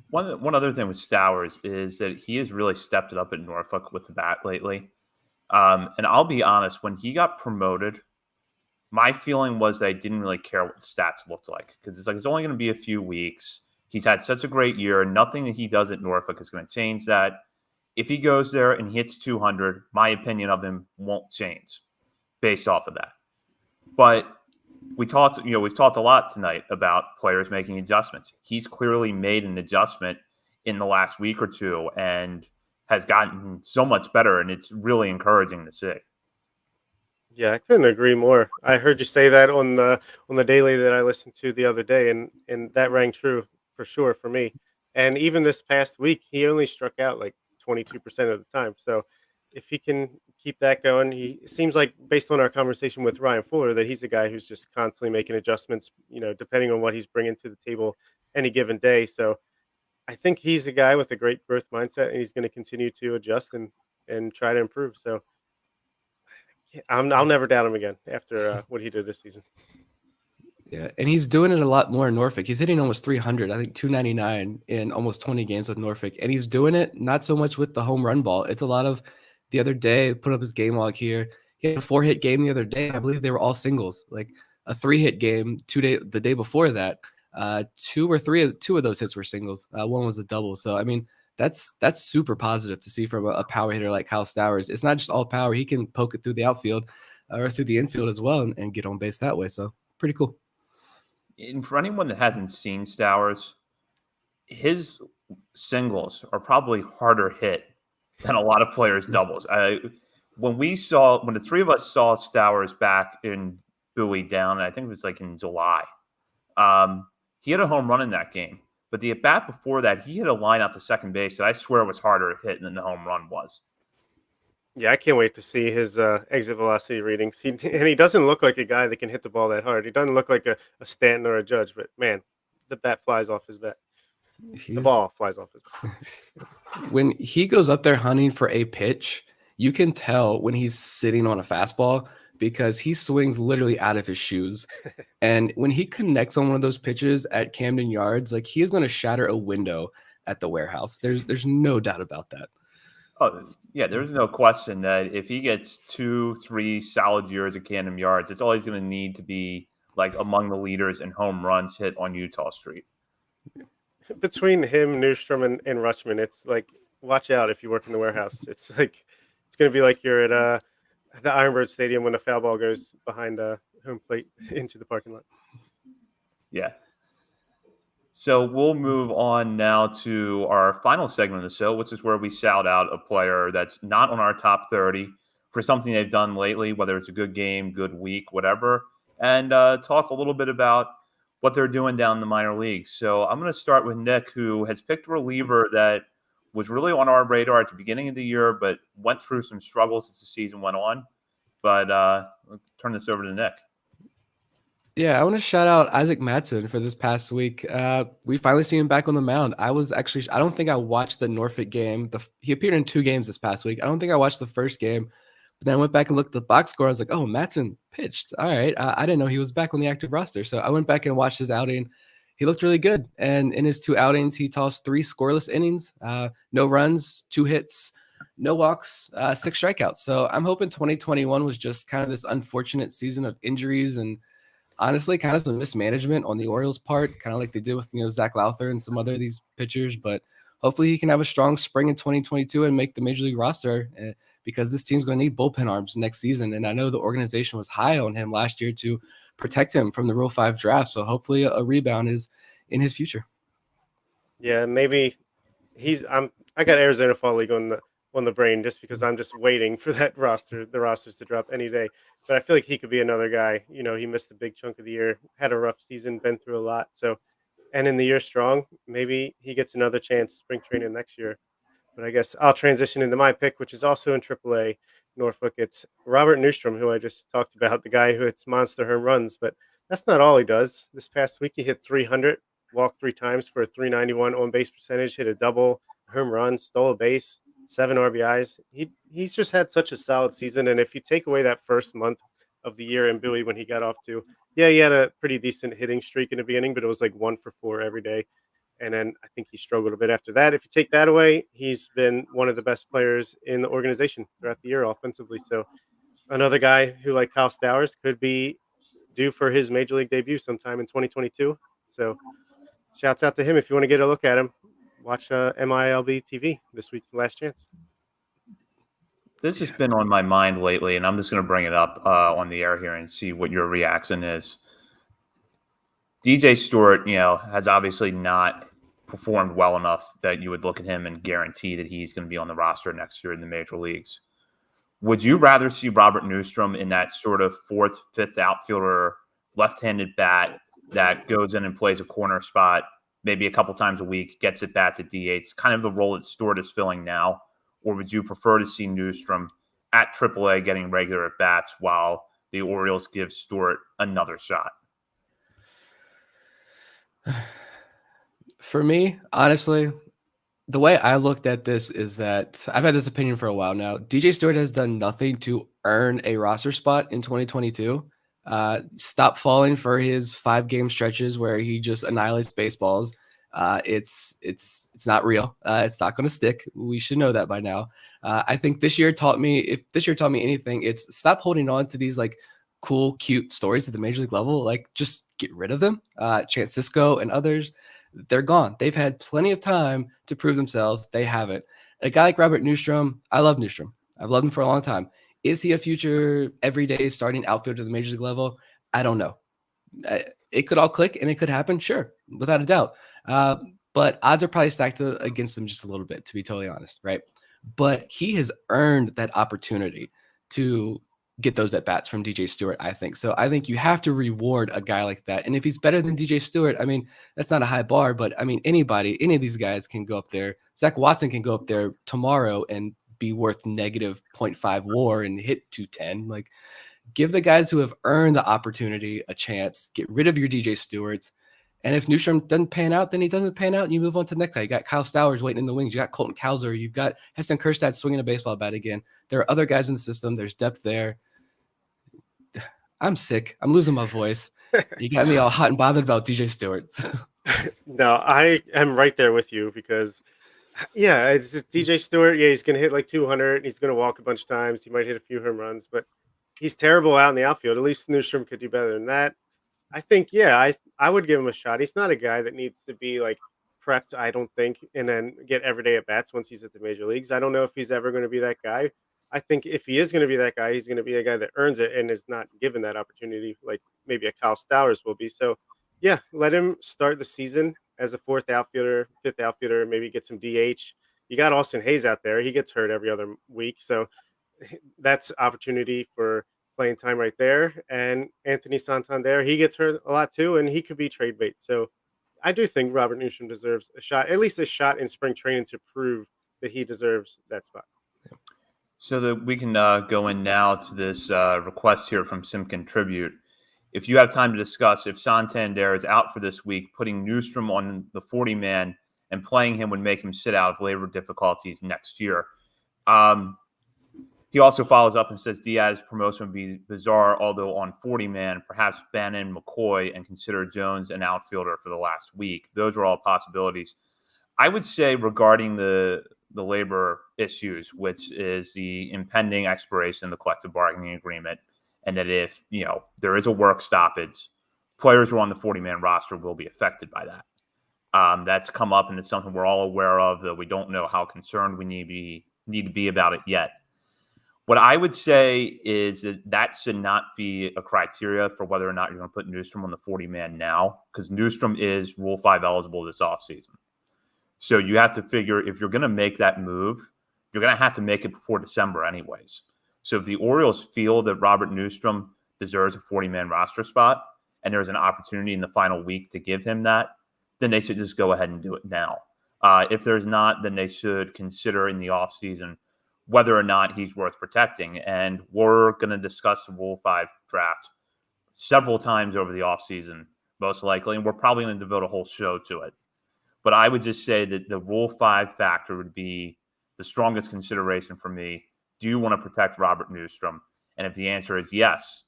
one other thing with Stowers is that he has really stepped it up at Norfolk with the bat lately. And I'll be honest, when he got promoted, my feeling was that I didn't really care what the stats looked like because it's only going to be a few weeks. He's had such a great year. Nothing that he does at Norfolk is going to change that. If he goes there and hits 200, my opinion of him won't change based off of that. But we've talked a lot tonight about players making adjustments. He's clearly made an adjustment in the last week or two and has gotten so much better, and it's really encouraging to see.
Yeah, I couldn't agree more. I heard you say that on the daily that I listened to the other day, and that rang true for sure for me. And even this past week, he only struck out like 22% of the time. So if he can keep that going, he seems like, based on our conversation with Ryan Fuller, that he's a guy who's just constantly making adjustments, depending on what he's bringing to the table any given day. So I think he's a guy with a great growth mindset, and he's going to continue to adjust and try to improve. So I'll never doubt him again after what he did this season.
Yeah, and he's doing it a lot more in Norfolk. He's hitting almost 300, I think 299 in almost 20 games with Norfolk. And he's doing it not so much with the home run ball. It's a lot of the other day, put up his game log here. He had a 4-hit game the other day. I believe they were all singles, like a 3-hit game the day before that. Two of those hits were singles. One was a double. So, I mean, that's super positive to see from a power hitter like Kyle Stowers. It's not just all power. He can poke it through the outfield or through the infield as well and get on base that way. So pretty cool.
And for anyone that hasn't seen Stowers, his singles are probably harder hit than a lot of players' doubles. When the three of us saw Stowers back in Bowie down, I think it was like in July, he had a home run in that game. But the at bat before that, he hit a line out to second base that I swear was harder hit than the home run was.
Yeah, I can't wait to see his exit velocity readings. He doesn't look like a guy that can hit the ball that hard. He doesn't look like a Stanton or a Judge, but man, the bat flies off his bat. The
He's
ball flies off his bat.
when he goes up there hunting for a pitch, you can tell when he's sitting on a fastball because he swings literally out of his shoes. And when he connects on one of those pitches at Camden Yards, like he is going to shatter a window at the warehouse. There's no doubt about that.
Oh, yeah, there's no question that if he gets 2-3 solid years at Camden Yards, it's always going to need to be like among the leaders in home runs hit on Utah Street.
Between him, Newstrom, and Rutschman, it's like, watch out if you work in the warehouse. It's like it's going to be like you're at the Ironbird Stadium when the foul ball goes behind home plate into the parking lot.
Yeah. So we'll move on now to our final segment of the show, which is where we shout out a player that's not on our top 30 for something they've done lately, whether it's a good game, good week, whatever, and talk a little bit about what they're doing down in the minor leagues. So I'm going to start with Nick, who has picked a reliever that was really on our radar at the beginning of the year, but went through some struggles as the season went on. But I'll turn this over to Nick.
Yeah, I want to shout out Isaac Madsen for this past week. We finally see him back on the mound. I don't think I watched the Norfolk game. He appeared in 2 games this past week. I don't think I watched the first game, but then I went back and looked at the box score. I was like, oh, Madsen pitched. All right. I didn't know he was back on the active roster. So I went back and watched his outing. He looked really good. And in his 2 outings, he tossed 3 scoreless innings, no runs, 2 hits, no walks, 6 strikeouts. So I'm hoping 2021 was just kind of this unfortunate season of injuries and honestly kind of some mismanagement on the Orioles' part, kind of like they did with Zach Lowther and some other of these pitchers. But hopefully he can have a strong spring in 2022 and make the major league roster because this team's going to need bullpen arms next season. And I know the organization was high on him last year to protect him from the Rule 5 draft. So hopefully a rebound is in his future.
Yeah, maybe I got Arizona Fall League on the brain just because I'm just waiting for the rosters to drop any day. But I feel like he could be another guy. He missed a big chunk of the year, had a rough season, been through a lot. So, and in the year strong, maybe he gets another chance spring training next year. But I guess I'll transition into my pick, which is also in AAA Norfolk. It's Robert Newstrom, who I just talked about, the guy who hits monster home runs. But that's not all he does. This past week, he hit 300, walked 3 times for a 391 on base percentage, hit a double, home run, stole a base, 7 RBIs. He's just had such a solid season. And if you take away that first month of the year in Bowie when he got off to, he had a pretty decent hitting streak in the beginning, but it was like 1 for 4 every day. And then I think he struggled a bit after that. If you take that away, he's been one of the best players in the organization throughout the year offensively. So another guy who, like Kyle Stowers, could be due for his major league debut sometime in 2022. So shouts out to him. If you want to get a look at him, watch MILB TV this week, Last Chance.
This has been on my mind lately, and I'm just going to bring it up on the air here and see what your reaction is. DJ Stewart, has obviously not performed well enough that you would look at him and guarantee that he's going to be on the roster next year in the major leagues. Would you rather see Robert Newstrom in that sort of 4th, 5th outfielder, left-handed bat that goes in and plays a corner spot maybe a couple times a week, gets at bats at DH, kind of the role that Stewart is filling now? Or would you prefer to see Newstrom at AAA getting regular at bats while the Orioles give Stewart another shot?
For me, honestly, the way I looked at this is that I've had this opinion for a while now. DJ Stewart has done nothing to earn a roster spot in 2022. Stop falling for his 5-game stretches where he just annihilates baseballs. It's not real. It's not going to stick. We should know that by now. I think if this year taught me anything, it's stop holding on to these like cool, cute stories at the major league level. Like just get rid of them. Chance Cisco and others, they're gone. They've had plenty of time to prove themselves. They haven't. A guy like Robert Newstrom, I love Newstrom. I've loved him for a long time. Is he a future everyday starting outfielder at the major league level? I don't know. It could all click and it could happen, sure, without a doubt. But odds are probably stacked against him just a little bit, to be totally honest, right? But he has earned that opportunity to get those at bats from DJ Stewart, I think. So I think you have to reward a guy like that. And if he's better than DJ Stewart, I mean, that's not a high bar, but I mean, any of these guys can go up there. Zach Watson can go up there tomorrow and be worth negative 0.5 WAR and hit 210. Like, give the guys who have earned the opportunity a chance. Get rid of your DJ Stewarts. And if Newstrom doesn't pan out, then he doesn't pan out, and you move on to the next guy. You got Kyle Stowers waiting in the wings. You got Colton Cowser. You've got Heston Kjerstad swinging a baseball bat again. There are other guys in the system. There's depth there. I'm sick. I'm losing my voice. You got me all hot and bothered about DJ Stewart.
No, I am right there with you because, yeah, it's just DJ Stewart. Yeah, he's going to hit like 200. And he's going to walk a bunch of times. He might hit a few home runs, but he's terrible out in the outfield. At least Newstrom could do better than that. I think, yeah, I would give him a shot. He's not a guy that needs to be like prepped, I don't think, and then get everyday at bats once he's at the major leagues. I don't know if he's ever going to be that guy. I think if he is going to be that guy, he's going to be a guy that earns it and is not given that opportunity like maybe a Kyle Stowers will be. So, yeah, let him start the season as a fourth outfielder, fifth outfielder, maybe get some DH. You got Austin Hayes out there. He gets hurt every other week. So that's opportunity for playing time right there. And Anthony Santander, he gets hurt a lot too, and he could be trade bait. So I do think Robert Newstrom deserves a shot, at least a shot in spring training to prove that he deserves that spot.
So that we can go in now to this request here from Simkin Tribute. If you have time to discuss, if Santander is out for this week, putting Newstrom on the 40-man and playing him would make him sit out of labor difficulties next year. He also follows up and says Diaz's promotion would be bizarre, although on 40-man, perhaps Bannon, McCoy, and consider Jones an outfielder for the last week. Those are all possibilities. I would say regarding the labor issues, which is the impending expiration of the collective bargaining agreement, and that if, there is a work stoppage, players who are on the 40-man roster will be affected by that. That's come up, and it's something we're all aware of, though we don't know how concerned we need to be about it yet. What I would say is that should not be a criteria for whether or not you're going to put Newstrom on the 40-man now, because Newstrom is Rule 5 eligible this offseason. So you have to figure if you're going to make that move, you're going to have to make it before December anyways. So if the Orioles feel that Robert Newstrom deserves a 40-man roster spot and there's an opportunity in the final week to give him that, then they should just go ahead and do it now. If there's not, then they should consider in the offseason whether or not he's worth protecting. And we're going to discuss the Rule 5 draft several times over the offseason, most likely, and we're probably going to devote a whole show to it. But I would just say that the Rule 5 factor would be the strongest consideration for me. Do you want to protect Robert Newstrom? And if the answer is yes,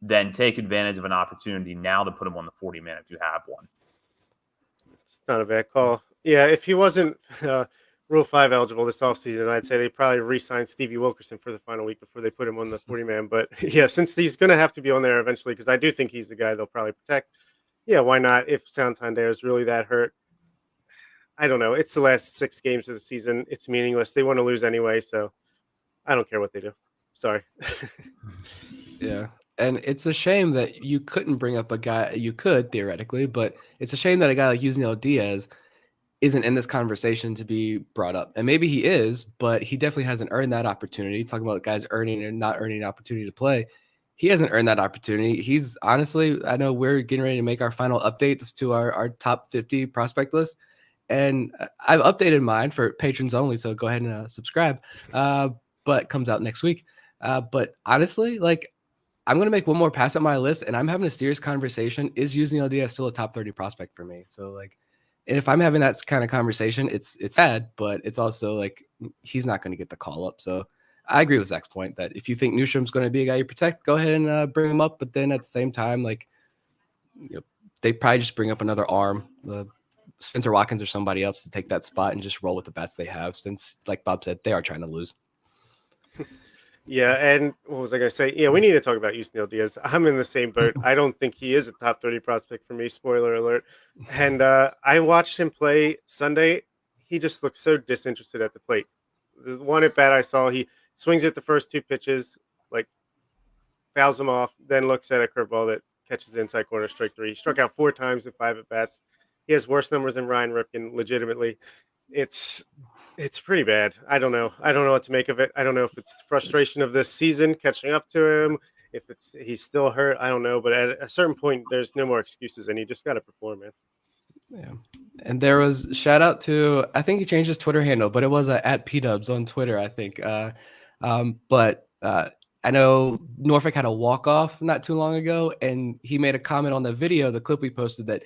then take advantage of an opportunity now to put him on the 40-man if you have one.
It's not a bad call. Yeah, if he wasn't Rule 5 eligible this offseason, I'd say they probably re-signed Stevie Wilkerson for the final week before they put him on the 40-man. But, yeah, since he's going to have to be on there eventually, because I do think he's the guy they'll probably protect, yeah, why not? If Santander is really that hurt, I don't know. It's the last 6 games of the season. It's meaningless. They want to lose anyway, so I don't care what they do. Sorry.
Yeah. And it's a shame that you couldn't bring up a guy. You could, theoretically, but it's a shame that a guy like Yusniel Diaz isn't in this conversation to be brought up. And maybe he is, but he definitely hasn't earned that opportunity. Talking about guys earning or not earning an opportunity to play. He hasn't earned that opportunity. He's honestly, I know we're getting ready to make our final updates to our top 50 prospect list. And I've updated mine for patrons only, so go ahead and subscribe. But it comes out next week. But honestly, like, I'm going to make one more pass at my list, and I'm having a serious conversation. Is Yusniel Diaz still a top 30 prospect for me? So, like, and if I'm having that kind of conversation, it's sad, but it's also like he's not going to get the call up. So I agree with Zach's point that if you think Newstrom's going to be a guy you protect, go ahead and bring him up. But then at the same time, like, they probably just bring up another arm, Spencer Watkins or somebody else to take that spot and just roll with the bats they have, since, like Bob said, they are trying to lose.
Yeah, and what was I going to say? Yeah, we need to talk about Yusniel Diaz. I'm in the same boat. I don't think he is a top 30 prospect for me, spoiler alert. And I watched him play Sunday. He just looked so disinterested at the plate. The one at bat I saw, he swings at the first 2 pitches, like fouls him off, then looks at a curveball that catches the inside corner, strike 3. He struck out 4 times in 5 at bats. He has worse numbers than Ryan Ripken, legitimately. It's pretty bad. I don't know. I don't know what to make of it. I don't know if it's the frustration of this season catching up to him, if he's still hurt. I don't know. But at a certain point, there's no more excuses, and you just got to perform, man.
Yeah. And there was shout out to, I think he changed his Twitter handle, but it was at PDubs on Twitter, I think. But I know Norfolk had a walk off not too long ago, and he made a comment on the video, the clip we posted, that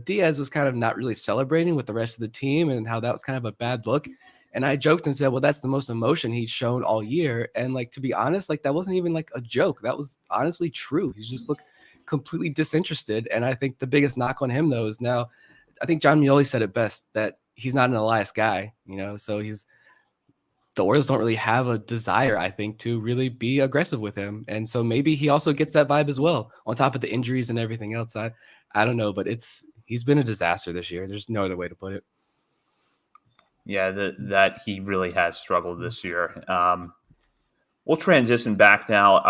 Diaz was kind of not really celebrating with the rest of the team, and how that was kind of a bad look. And I joked and said, well, that's the most emotion he's shown all year. And like, to be honest, like that wasn't even like a joke. That was honestly true. He's just looked completely disinterested. And I think the biggest knock on him though is now, I think John Mioli said it best, that he's not an Elias guy, so the Orioles don't really have a desire, I think, to really be aggressive with him. And so maybe he also gets that vibe as well, on top of the injuries and everything else. I don't know, but he's been a disaster this year. There's no other way to put it.
Yeah, that he really has struggled this year. We'll transition back now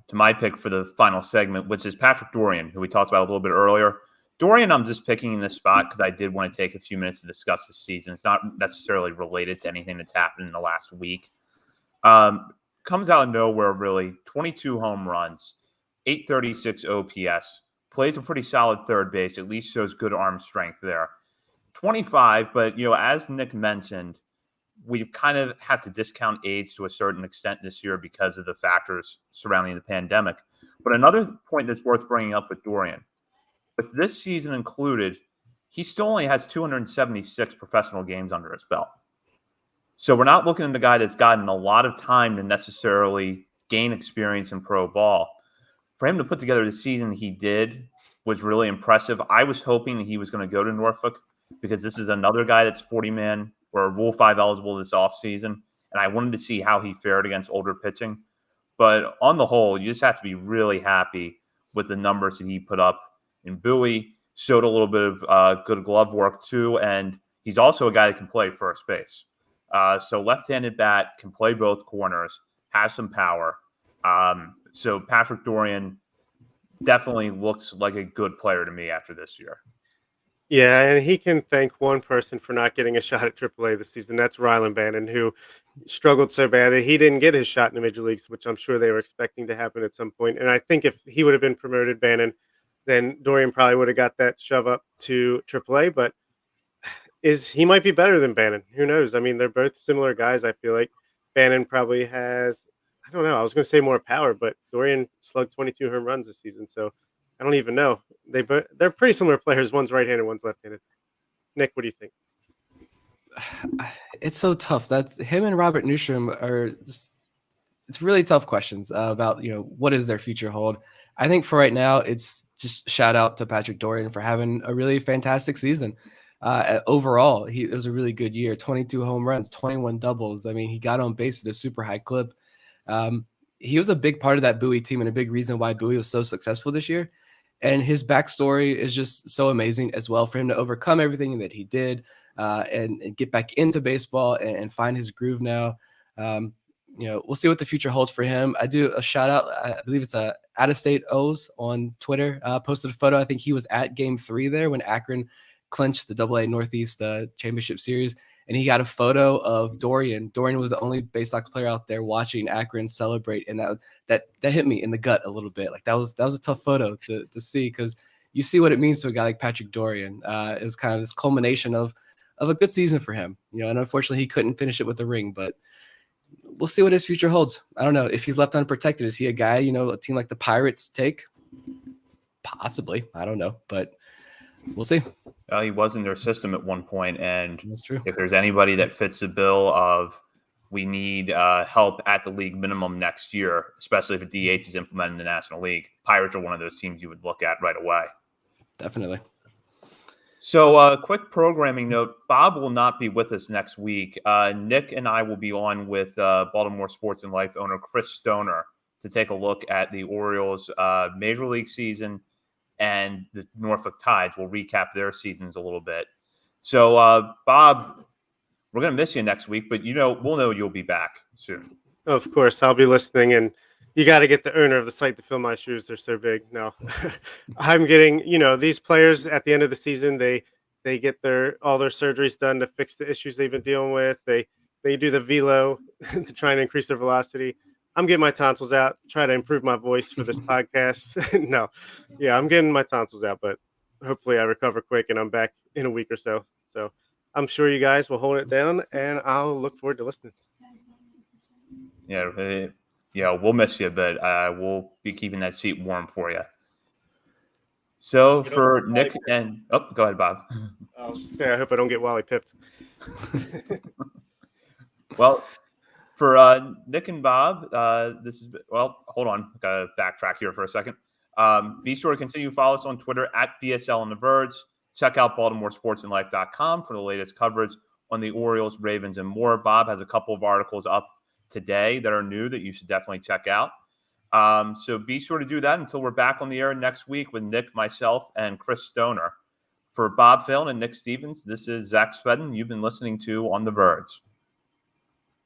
to my pick for the final segment, which is Patrick Dorian, who we talked about a little bit earlier. Dorian, I'm just picking in this spot because I did want to take a few minutes to discuss this season. It's not necessarily related to anything that's happened in the last week. Comes out of nowhere, really. 22 home runs, 836 OPS, plays a pretty solid third base, at least shows good arm strength there. 25, but, as Nick mentioned, we kind of have to discount age to a certain extent this year because of the factors surrounding the pandemic. But another point that's worth bringing up with Dorian, with this season included, he still only has 276 professional games under his belt. So we're not looking at the guy that's gotten a lot of time to necessarily gain experience in pro ball. For him to put together the season he did was really impressive. I was hoping that he was going to go to Norfolk because this is another guy that's 40-man or Rule 5 eligible this offseason, and I wanted to see how he fared against older pitching. But on the whole, you just have to be really happy with the numbers that he put up. And Bowie showed a little bit of good glove work too, and he's also a guy that can play first base. So left-handed bat, can play both corners, has some power. So Patrick Dorian definitely looks like a good player to me after this year.
Yeah, and he can thank one person for not getting a shot at AAA this season. That's Rylan Bannon, who struggled so bad that he didn't get his shot in the major leagues, which I'm sure they were expecting to happen at some point. And I think if he would have been promoted, Bannon, then Dorian probably would have got that shove up to AAA. But he might be better than Bannon? Who knows? I mean, they're both similar guys. I feel like Bannon probably has, I don't know, I was going to say more power, but Dorian slugged 22 home runs this season, so I don't even know. They're pretty similar players. One's right-handed, one's left-handed. Nick, what do you think?
It's so tough. That's him and Robert Newstrom are just, it's really tough questions about, what is their future hold. I think for right now, it's just shout out to Patrick Dorian for having a really fantastic season. Overall, it was a really good year. 22 home runs, 21 doubles. I mean, he got on base at a super high clip. He was a big part of that Bowie team and a big reason why Bowie was so successful this year. And his backstory is just so amazing as well, for him to overcome everything that he did and get back into baseball and find his groove now. We'll see what the future holds for him. I do a shout out. I believe it's a Out of State O's on Twitter. Posted a photo. I think he was at Game 3 there when Akron clinched the AA Northeast Championship Series, and he got a photo of Dorian. Dorian was the only Bay Sox player out there watching Akron celebrate, and that hit me in the gut a little bit. Like that was a tough photo to see, because you see what it means to a guy like Patrick Dorian. It was kind of this culmination of a good season for him, and unfortunately he couldn't finish it with the ring, but we'll see what his future holds. I don't know if he's left unprotected. Is he a guy, a team like the Pirates take? Possibly. I don't know, but we'll see.
He was in their system at one point, and
that's true.
If there's anybody that fits the bill of we need help at the league minimum next year, especially if a DH is implemented in the National League, Pirates are one of those teams you would look at right away.
Definitely.
So quick programming note, Bob will not be with us next week. Nick and I will be on with Baltimore Sports and Life owner Chris Stoner to take a look at the Orioles Major League season and the Norfolk Tides. We'll recap their seasons a little bit. So, Bob, we're going to miss you next week, but we'll know you'll be back soon.
Of course, I'll be listening, and you got to get the owner of the site to fill my shoes. They're so big. No, I'm getting, these players at the end of the season, they get all their surgeries done to fix the issues they've been dealing with. They do the velo to try and increase their velocity. I'm getting my tonsils out, try to improve my voice for this podcast. No, yeah, I'm getting my tonsils out, but hopefully I recover quick and I'm back in a week or so. So I'm sure you guys will hold it down, and I'll look forward to listening.
Yeah, yeah, we'll miss you, but we'll be keeping that seat warm for you. So
You know,
for
Wally
Nick
Pipped.
and go ahead, Bob.
I'll just say I hope I don't get Wally pipped.
Well, for Nick and Bob, this is hold on, gotta backtrack here for a second. Be sure to continue to follow us on Twitter at BSL on the Verge. Check out BaltimoreSportsAndLife.com for the latest coverage on the Orioles, Ravens, and more. Bob has a couple of articles up today that are new that you should definitely check out. So be sure to do that until we're back on the air next week with Nick, myself, and Chris Stoner. For Bob Phil and Nick Stevens, this is Zach Spedden. You've been listening to On the Verge.